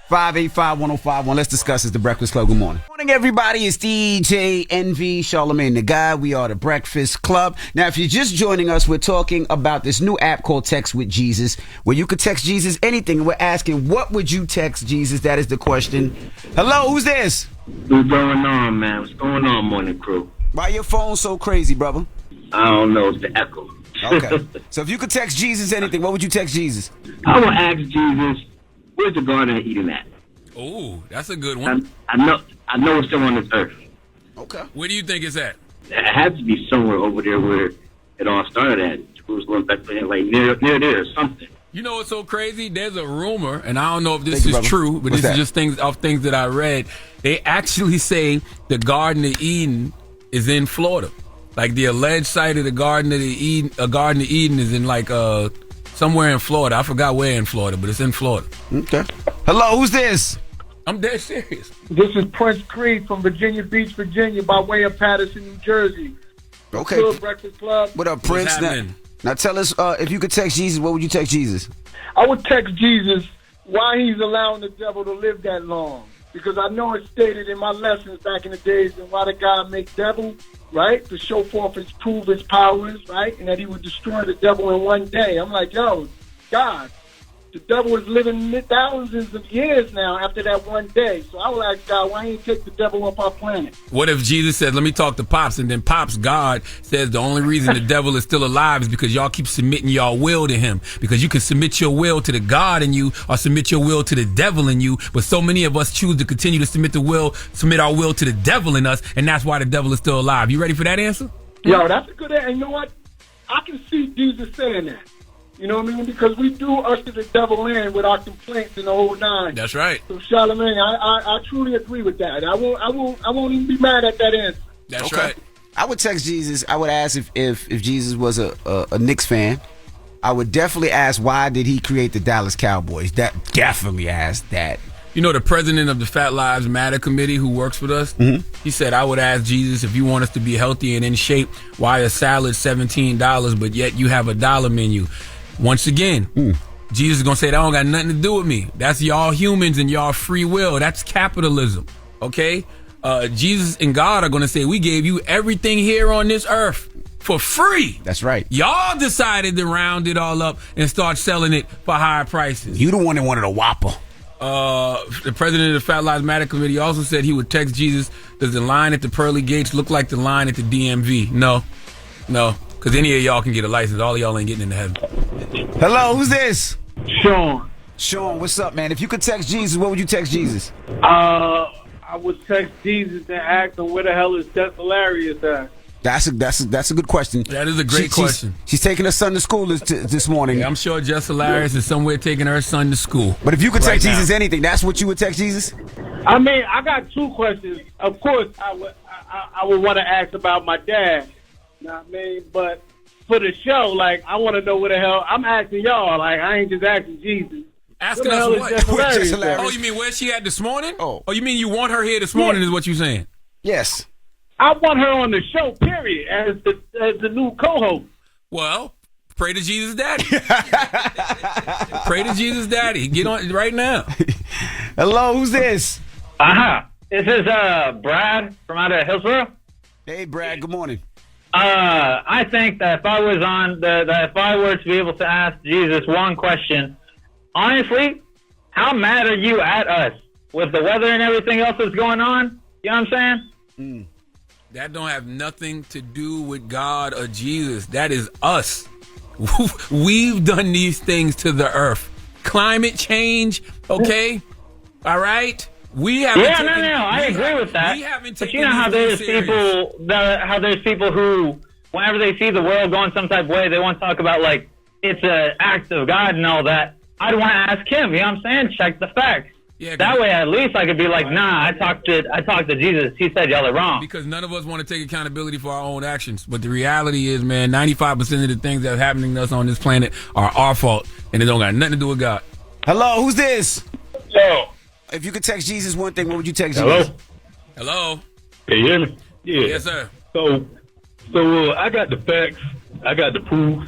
800-585-1051. Let's discuss this. The Breakfast Club. Good morning. Good morning, everybody. It's DJ NV, Charlamagne the Guy. We are the Breakfast Club. Now, if you're just joining us, we're talking about this new app called Text with Jesus, where you could text Jesus anything. We're asking, what would you text Jesus? That is the question. Hello, who's this? What's going on, man? What's going on, morning crew? Why your phone so crazy, brother? I don't know. It's the echo. Okay. So if you could text Jesus anything, what would you text Jesus? I would ask Jesus, where's the Garden of Eden at? Oh, that's a good one. I know it's still on this earth. Okay. Where do you think it's at? It has to be somewhere over there where it all started at. Jerusalem, Bethlehem, like near there or something. You know what's so crazy? There's a rumor, and I don't know if this is true, but this is just things that I read. They actually say the Garden of Eden is in Florida. Like the alleged site of the Garden of Eden is in like somewhere in Florida. I forgot where in Florida, but it's in Florida. Okay. Hello, who's this? I'm dead serious. This is Prince Creed from Virginia Beach, Virginia, by way of Patterson, New Jersey. Okay. Good Breakfast Club. What up, Prince? Now tell us, if you could text Jesus, what would you text Jesus? I would text Jesus why he's allowing the devil to live that long. Because I know it's stated in my lessons back in the days and why did God make devil, right? To show forth and prove his powers, right? And that he would destroy the devil in one day. I'm like, yo, God, the devil is living thousands of years now after that one day. So I would ask God, why he didn't take the devil off our planet? What if Jesus said, let me talk to Pops, and then Pops, God, says the only reason the devil is still alive is because y'all keep submitting y'all will to him. Because you can submit your will to the God in you or submit your will to the devil in you, but so many of us choose to continue to submit our will to the devil in us, and that's why the devil is still alive. You ready for that answer? Yo, that's a good answer. And you know what? I can see Jesus saying that. You know what I mean? Because we do usher the devil in with our complaints and the whole nine. That's right. So Charlamagne, I truly agree with that. I won't even be mad at that answer. That's right. I would text Jesus. I would ask if Jesus was a Knicks fan. I would definitely ask why did he create the Dallas Cowboys. That definitely ask that. You know, the president of the Fat Lives Matter committee who works with us, he said, I would ask Jesus, if you want us to be healthy and in shape, why a salad $17, but yet you have a $1 menu? Once again, Jesus is going to say, that don't got nothing to do with me. That's y'all humans and y'all free will. That's capitalism, okay? Jesus and God are going to say, we gave you everything here on this earth for free. That's right. Y'all decided to round it all up and start selling it for higher prices. You the one that wanted a Whopper. The president of the Fat Lives Matter committee also said he would text Jesus, does the line at the pearly gates look like the line at the DMV? No. Because any of y'all can get a license. All of y'all ain't getting into heaven. Hello, who's this? Sean, what's up, man? If you could text Jesus, what would you text Jesus? I would text Jesus and ask him where the hell is Hilarious at? That's a good question. That is a great question. She's taking her son to school this morning. Yeah, I'm sure Jess Hilarious is somewhere taking her son to school. But if you could text Jesus anything, that's what you would text Jesus? I mean, I got two questions. Of course, I would want to ask about my dad. You know what I mean? But for the show, like, I want to know where the hell I'm asking y'all. Like, I ain't just asking Jesus. Asking us what? Oh, you mean where she at this morning? Oh, you mean you want her here this morning? Is what you saying? Yes. I want her on the show, period, as the new co-host. Well, pray to Jesus Daddy. Pray to Jesus Daddy. Get on right now. Hello, who's this? This is Brad from out of Hillsborough. Hey, Brad. Good morning. I think that if I was if I were to be able to ask Jesus one question, honestly, how mad are you at us with the weather and everything else that's going on? You know what I'm saying? That don't have nothing to do with God or Jesus. That is us. We've done these things to the earth. Climate change, okay? All right? We haven't. Yeah, no. I agree with that. But you know how there's people who, whenever they see the world going some type of way, they want to talk about like it's an act of God and all that. I'd want to ask him. You know what I'm saying? Check the facts. Yeah, that way, at least I could be like, nah. I talked to Jesus. He said y'all are wrong. Because none of us want to take accountability for our own actions. But the reality is, man, 95% of the things that are happening to us on this planet are our fault, and it don't got nothing to do with God. Hello, who's this? Yo. If you could text Jesus one thing, what would you text Hello? Jesus? Hello. Can you hear me? Yeah. Yes, sir. So I got the facts. I got the proof.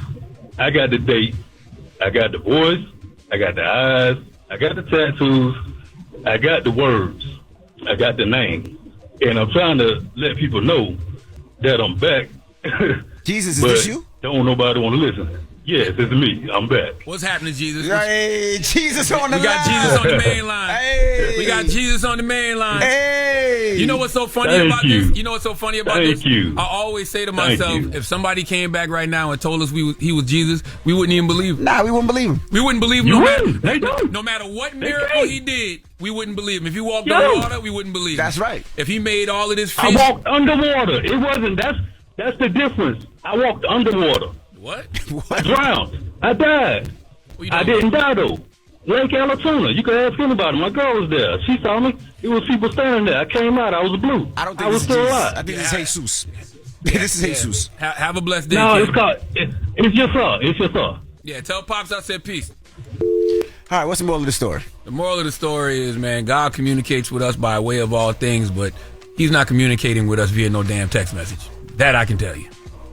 I got the date. I got the voice. I got the eyes. I got the tattoos. I got the words. I got the name. And I'm trying to let people know that I'm back. Jesus, is this you? Don't nobody want to listen. Yes, it's me. I'm back. What's happening, Jesus? Hey, Jesus on the line. We got Jesus on the main line. Hey. We got Jesus on the main line. Hey. You know what's so funny about this? You know what's so funny about this? Thank you. I always say to Thank myself, you. if somebody came back right now and told us he was Jesus, we wouldn't even believe him. Nah, we wouldn't believe him. We wouldn't believe him. You wouldn't. They don't. No matter what They miracle can't. he did, we wouldn't believe him. If he walked Yo. on water, we wouldn't believe him. That's right. If he made all of this fish. I walked underwater. It wasn't. That's the difference. I walked underwater. What? I drowned. I died. I didn't die though. Lake Alatuna. You can ask anybody. My girl was there. She saw me. It was people standing there. I came out. I was blue. I don't think I was this is still Jesus. alive. I think this is Jesus. This is Jesus. Have a blessed day. No, kid. it's called. It's just her. It's just her. Yeah, tell Pops I said peace. All right, what's the moral of the story? The moral of the story is, man, God communicates with us by way of all things, but he's not communicating with us via no damn text message. That I can tell you.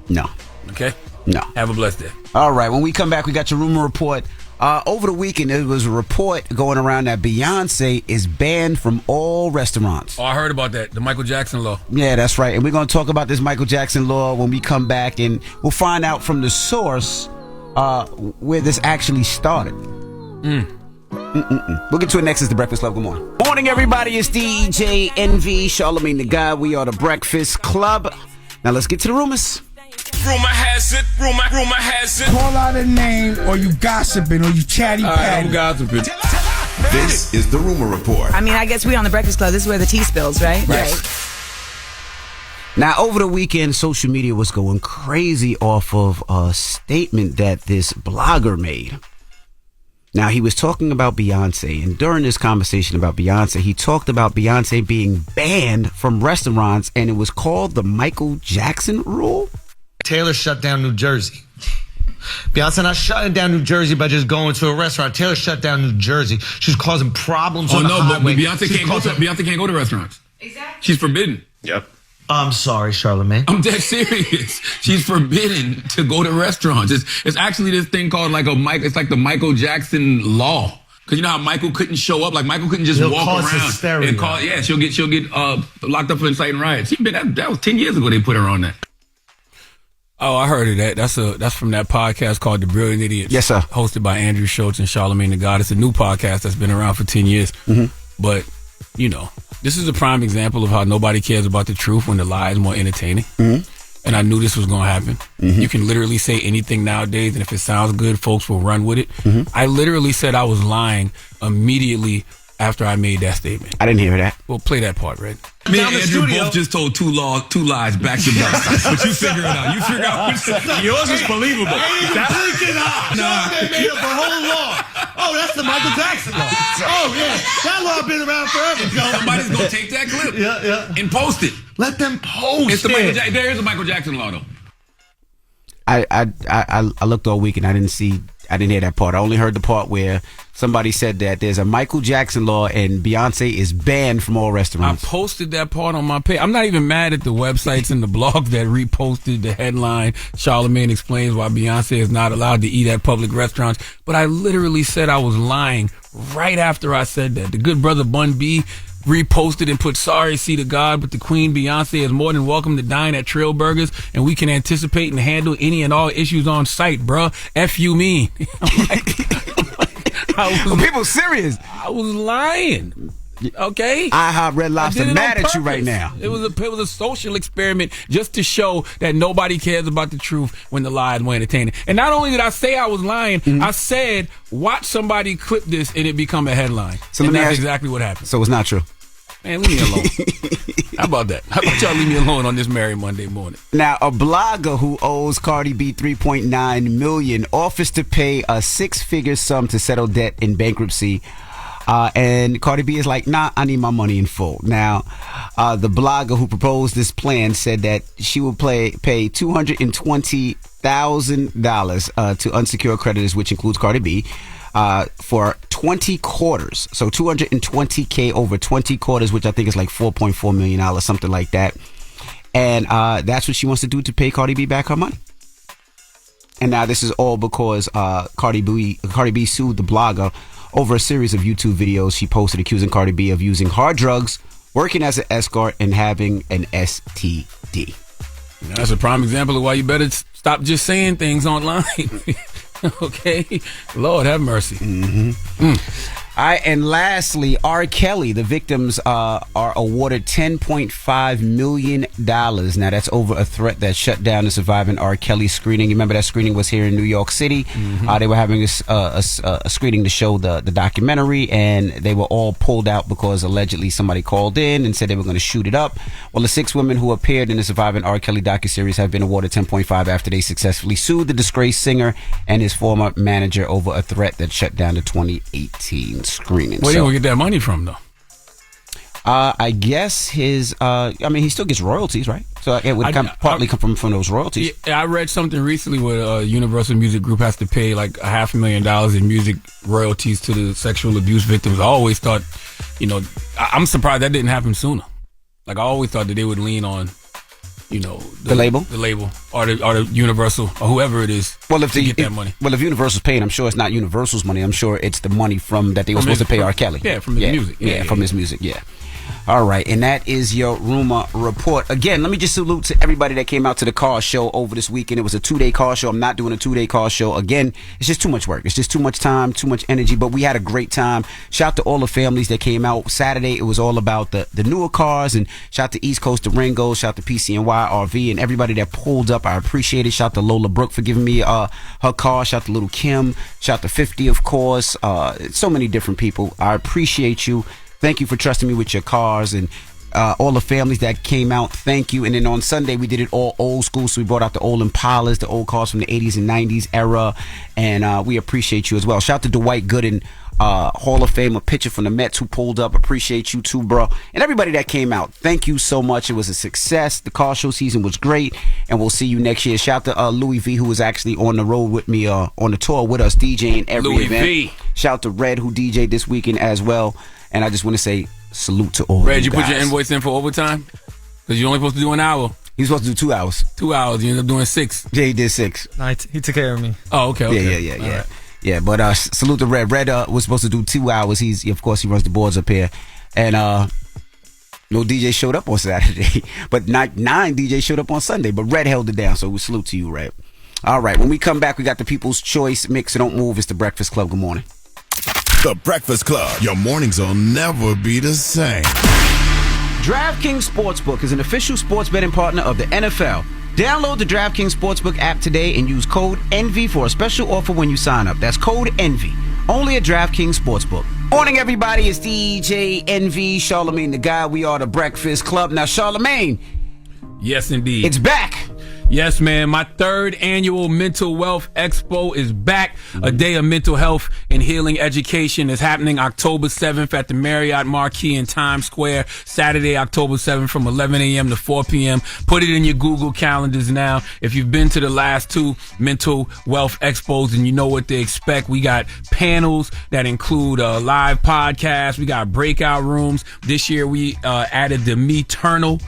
No. Okay? No. Have a blessed day. All right, when we come back, we got your rumor report. Over the weekend, there was a report going around that Beyonce is banned from all restaurants. Oh, I heard about that. The Michael Jackson law. Yeah, that's right. And we're going to talk about this Michael Jackson law when we come back, and we'll find out from the source where this actually started. We'll get to it next. It's The Breakfast Club. Good morning. Morning, everybody. It's DJ NV, Charlamagne the Guy. We are The Breakfast Club. Now let's get to the rumors. Rumor has it, rumor has it. Call out a name, or you gossiping, or you chatty patty. I'm gossiping. This is the Rumor Report. I mean, I guess we on the Breakfast Club. This is where the tea spills, right? Right. Now, over the weekend, social media was going crazy off of a statement that this blogger made. Now, he was talking about Beyonce, and during this conversation about Beyonce, he talked about Beyonce being banned from restaurants, and it was called the Michael Jackson rule. Taylor shut down New Jersey. Beyonce not shutting down New Jersey by just going to a restaurant. Taylor shut down New Jersey. She's causing problems on the highway. But Beyonce can't go to restaurants. Exactly. She's forbidden. Yep. I'm sorry, Charlamagne. I'm dead serious. She's forbidden to go to restaurants. It's actually this thing called it's like the Michael Jackson law. Because you know how Michael couldn't show up, like Michael couldn't just walk around hysteria. and call. Yeah, she'll get locked up for inciting riots. That was 10 years ago they put her on that. Oh, I heard of that. That's from that podcast called The Brilliant Idiots. Yes, sir. Hosted by Andrew Schultz and Charlamagne the God. It's a new podcast that's been around for 10 years. Mm-hmm. But, you know, this is a prime example of how nobody cares about the truth when the lie is more entertaining. Mm-hmm. And I knew this was going to happen. Mm-hmm. You can literally say anything nowadays, and if it sounds good, folks will run with it. Mm-hmm. I literally said I was lying immediately after I made that statement. I didn't hear that. Well, play that part, Red. Me and Andrew both just told two lies back to back. But you figure it out. You figure out which yours is believable. They made up a whole law. Oh, that's the Michael Jackson law. Oh, yeah. That law been around forever, Joe. Somebody's going to take that clip and post it. Let them post it's the Michael there is a Michael Jackson law, though. I looked all week and I didn't hear that part. I only heard the part where somebody said that there's a Michael Jackson law and Beyonce is banned from all restaurants. I posted that part on my page. I'm not even mad at the websites and the blogs that reposted the headline. Charlamagne explains why Beyonce is not allowed to eat at public restaurants. But I literally said I was lying right after I said that. The good brother Bun B reposted and put sorry see to God, but the Queen Beyonce is more than welcome to dine at Trill Burgers, and we can anticipate and handle any and all issues on site, bruh. F you mean. People serious. I was lying. Okay? IHOP Red Lobster mad at you right now. It was a social experiment just to show that nobody cares about the truth when the lies were entertaining. And not only did I say I was lying, I said, watch somebody clip this and it become a headline. So and let me that's ask, exactly what happened. So it's not true. Man, leave me alone. How about that? How about y'all leave me alone on this Merry Monday morning? Now, a blogger who owes Cardi B $3.9 million offers to pay a six-figure sum to settle debt in bankruptcy. And Cardi B is like, nah, I need my money in full. Now, the blogger who proposed this plan said that she will pay $220,000 to unsecured creditors, which includes Cardi B, for 20 quarters. So $220K over 20 quarters, which I think is like $4.4 million, something like that. And that's what she wants to do to pay Cardi B back her money. And now this is all because Cardi B sued the blogger over a series of YouTube videos she posted accusing Cardi B of using hard drugs, working as an escort, and having an STD. That's a prime example of why you better stop just saying things online. Okay? Lord have mercy. All right, and lastly, R. Kelly, the victims are awarded $10.5 million. Now, that's over a threat that shut down the surviving R. Kelly screening. You remember that screening was here in New York City? They were having a screening to show the documentary, and they were all pulled out because allegedly somebody called in and said they were going to shoot it up. Well, the 6 women who appeared in the surviving R. Kelly docuseries have been awarded $10.5 after they successfully sued the disgraced singer and his former manager over a threat that shut down the 2018 screening. Where do you get that money from, though? I guess his. He still gets royalties, right? So it would partly come from those royalties. Yeah, I read something recently where Universal Music Group has to pay like $500,000 in music royalties to the sexual abuse victims. I always thought, I'm surprised that didn't happen sooner. Like I always thought that they would lean on, the label, or the Universal or whoever it is. Well, if to get that money. Well, if Universal's paying, I'm sure it's not Universal's money. I'm sure it's the money that they were supposed to pay R. Kelly. Yeah, from his music. Yeah, from his music. Yeah. All right, and that is your rumor report. Again, let me just salute to everybody that came out to the car show over this weekend. It was a 2-day car show. I'm not doing a 2-day car show. Again, it's just too much work. It's just too much time, too much energy, but we had a great time. Shout out to all the families that came out. Saturday, it was all about the newer cars, and shout out to East Coast Durango, shout out to PCNY RV, and everybody that pulled up. I appreciate it. Shout out to Lola Brooke for giving me her car. Shout out to Little Kim. Shout out to 50, of course. So many different people. I appreciate you. Thank you for trusting me with your cars, and all the families that came out, thank you. And then on Sunday, we did it all old school, so we brought out the old Impalas, the old cars from the 80s and 90s era, and we appreciate you as well. Shout out to Dwight Gooden, Hall of Fame, a pitcher from the Mets who pulled up. Appreciate you too, bro. And everybody that came out, thank you so much. It was a success. The car show season was great, and we'll see you next year. Shout out to Louis V, who was actually on the road with me, on the tour with us, DJing every Louis event. V. Shout out to Red, who DJed this weekend as well. And I just want to say salute to all Red, you put guys. your invoice in for overtime? Because you're only supposed to do an hour. He was supposed to do 2 hours. 2 hours. You ended up doing 6. Yeah, he did 6. No, he took care of me. Oh, okay. Yeah. Right. Yeah, but salute to Red. Red was supposed to do 2 hours. Of course, he runs the boards up here. And no DJ showed up on Saturday. But 9 DJs showed up on Sunday. But Red held it down, so we salute to you, Red. All right, when we come back, we got the People's Choice mix. So don't move. It's the Breakfast Club. Good morning. The Breakfast Club. Your mornings will never be the same. DraftKings Sportsbook is an official sports betting partner of the NFL. Download the DraftKings Sportsbook app today and use code ENVY for a special offer when you sign up. That's code ENVY. Only at DraftKings Sportsbook. Morning, everybody. It's DJ Envy, Charlamagne the Guy. We are the Breakfast Club. Now, Charlamagne. Yes, indeed. It's back. Yes, man. My 3rd annual Mental Wealth Expo is back. A day of mental health and healing education is happening October 7th at the Marriott Marquis in Times Square. Saturday, October 7th from 11 a.m. to 4 p.m. Put it in your Google calendars now. If you've been to the last 2 Mental Wealth Expos and you know what to expect, we got panels that include live podcasts. We got breakout rooms. This year, we added the Me-ternal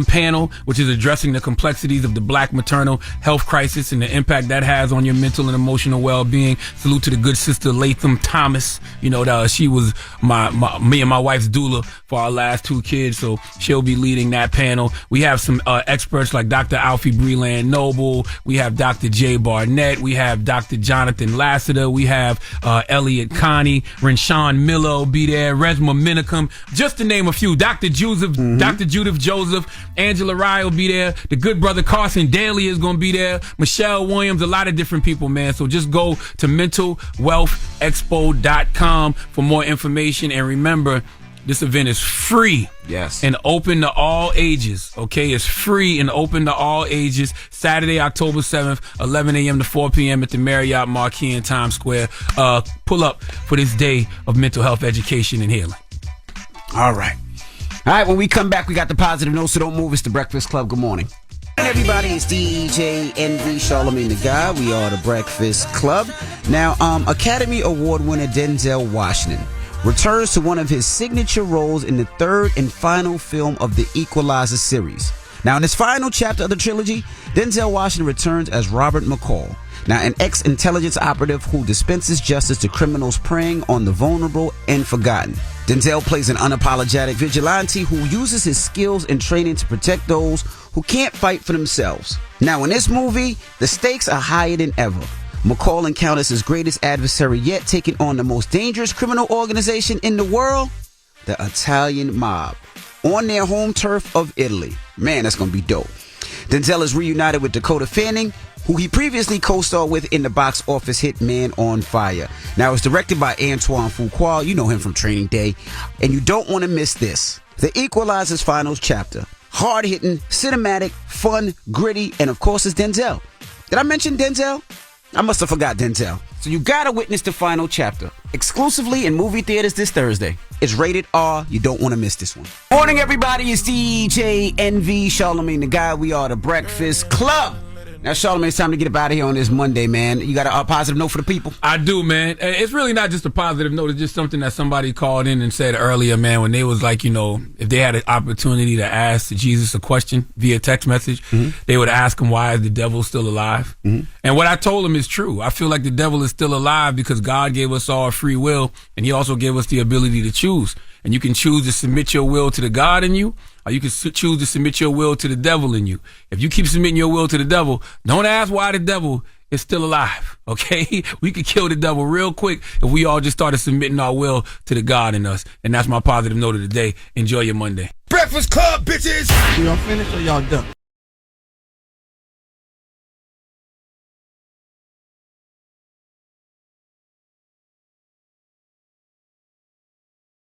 panel, which is addressing the complexities of the Black maternal health crisis and the impact that has on your mental and emotional well-being. Salute to the good sister Latham Thomas. She was me and my wife's doula for our last 2 kids, so she'll be leading that panel. We have some experts like Dr. Alfie Breland Noble. We have Dr. Jay Barnett. We have Dr. Jonathan Lassiter. We have Elliot Connie. Renshawn Miller will be there. Resma Minicum, just to name a few. Dr. Judith Joseph. Angela Rye will be there. The good brother Carson Daly is going to be there. Michelle Williams, a lot of different people, man. So just go to mentalwealthexpo.com for more information. And remember, This event is free. Yes. And open to all ages. Okay, it's free and open to all ages. Saturday, October 7th, 11 a.m. to 4 p.m. at the Marriott Marquis in Times Square. Pull up for this day of mental health education and healing. All right. All right, when we come back, we got the positive notes, so don't move. It's the Breakfast Club. Good morning. And everybody, it's DJ NV Charlamagne the Guy. We are the Breakfast Club. Now, Academy Award winner Denzel Washington returns to one of his signature roles in the third and final film of the Equalizer series. Now, in this final chapter of the trilogy, Denzel Washington returns as Robert McCall. Now, an ex-intelligence operative who dispenses justice to criminals preying on the vulnerable and forgotten. Denzel plays an unapologetic vigilante who uses his skills and training to protect those who can't fight for themselves. Now, in this movie, the stakes are higher than ever. McCall encounters his greatest adversary yet, taking on the most dangerous criminal organization in the world, the Italian mob, on their home turf of Italy. Man, that's going to be dope. Denzel is reunited with Dakota Fanning, who he previously co-starred with in the box office hit Man on Fire. Now, it's directed by Antoine Fuqua. You know him from Training Day. And you don't want to miss this. The Equalizer's final chapter. Hard-hitting, cinematic, fun, gritty, and of course it's Denzel. Did I mention Denzel? I must have forgot Denzel. So you gotta witness the final chapter. Exclusively in movie theaters this Thursday. It's rated R. You don't want to miss this one. Morning, everybody. It's DJ NV Charlamagne the Guy. We are the Breakfast Club. Now, Charlamagne, it's time to get up out of here on this Monday, man. You got a positive note for the people? I do, man. It's really not just a positive note. It's just something that somebody called in and said earlier, man, when they was like, if they had an opportunity to ask Jesus a question via text message, they would ask him, why is the devil still alive? And what I told him is true. I feel like the devil is still alive because God gave us all free will, and he also gave us the ability to choose. And you can choose to submit your will to the God in you, or you can choose to submit your will to the devil in you. If you keep submitting your will to the devil, don't ask why the devil is still alive, okay? We could kill the devil real quick if we all just started submitting our will to the God in us. And that's my positive note of the day. Enjoy your Monday. Breakfast Club, bitches! Y'all finished or y'all done?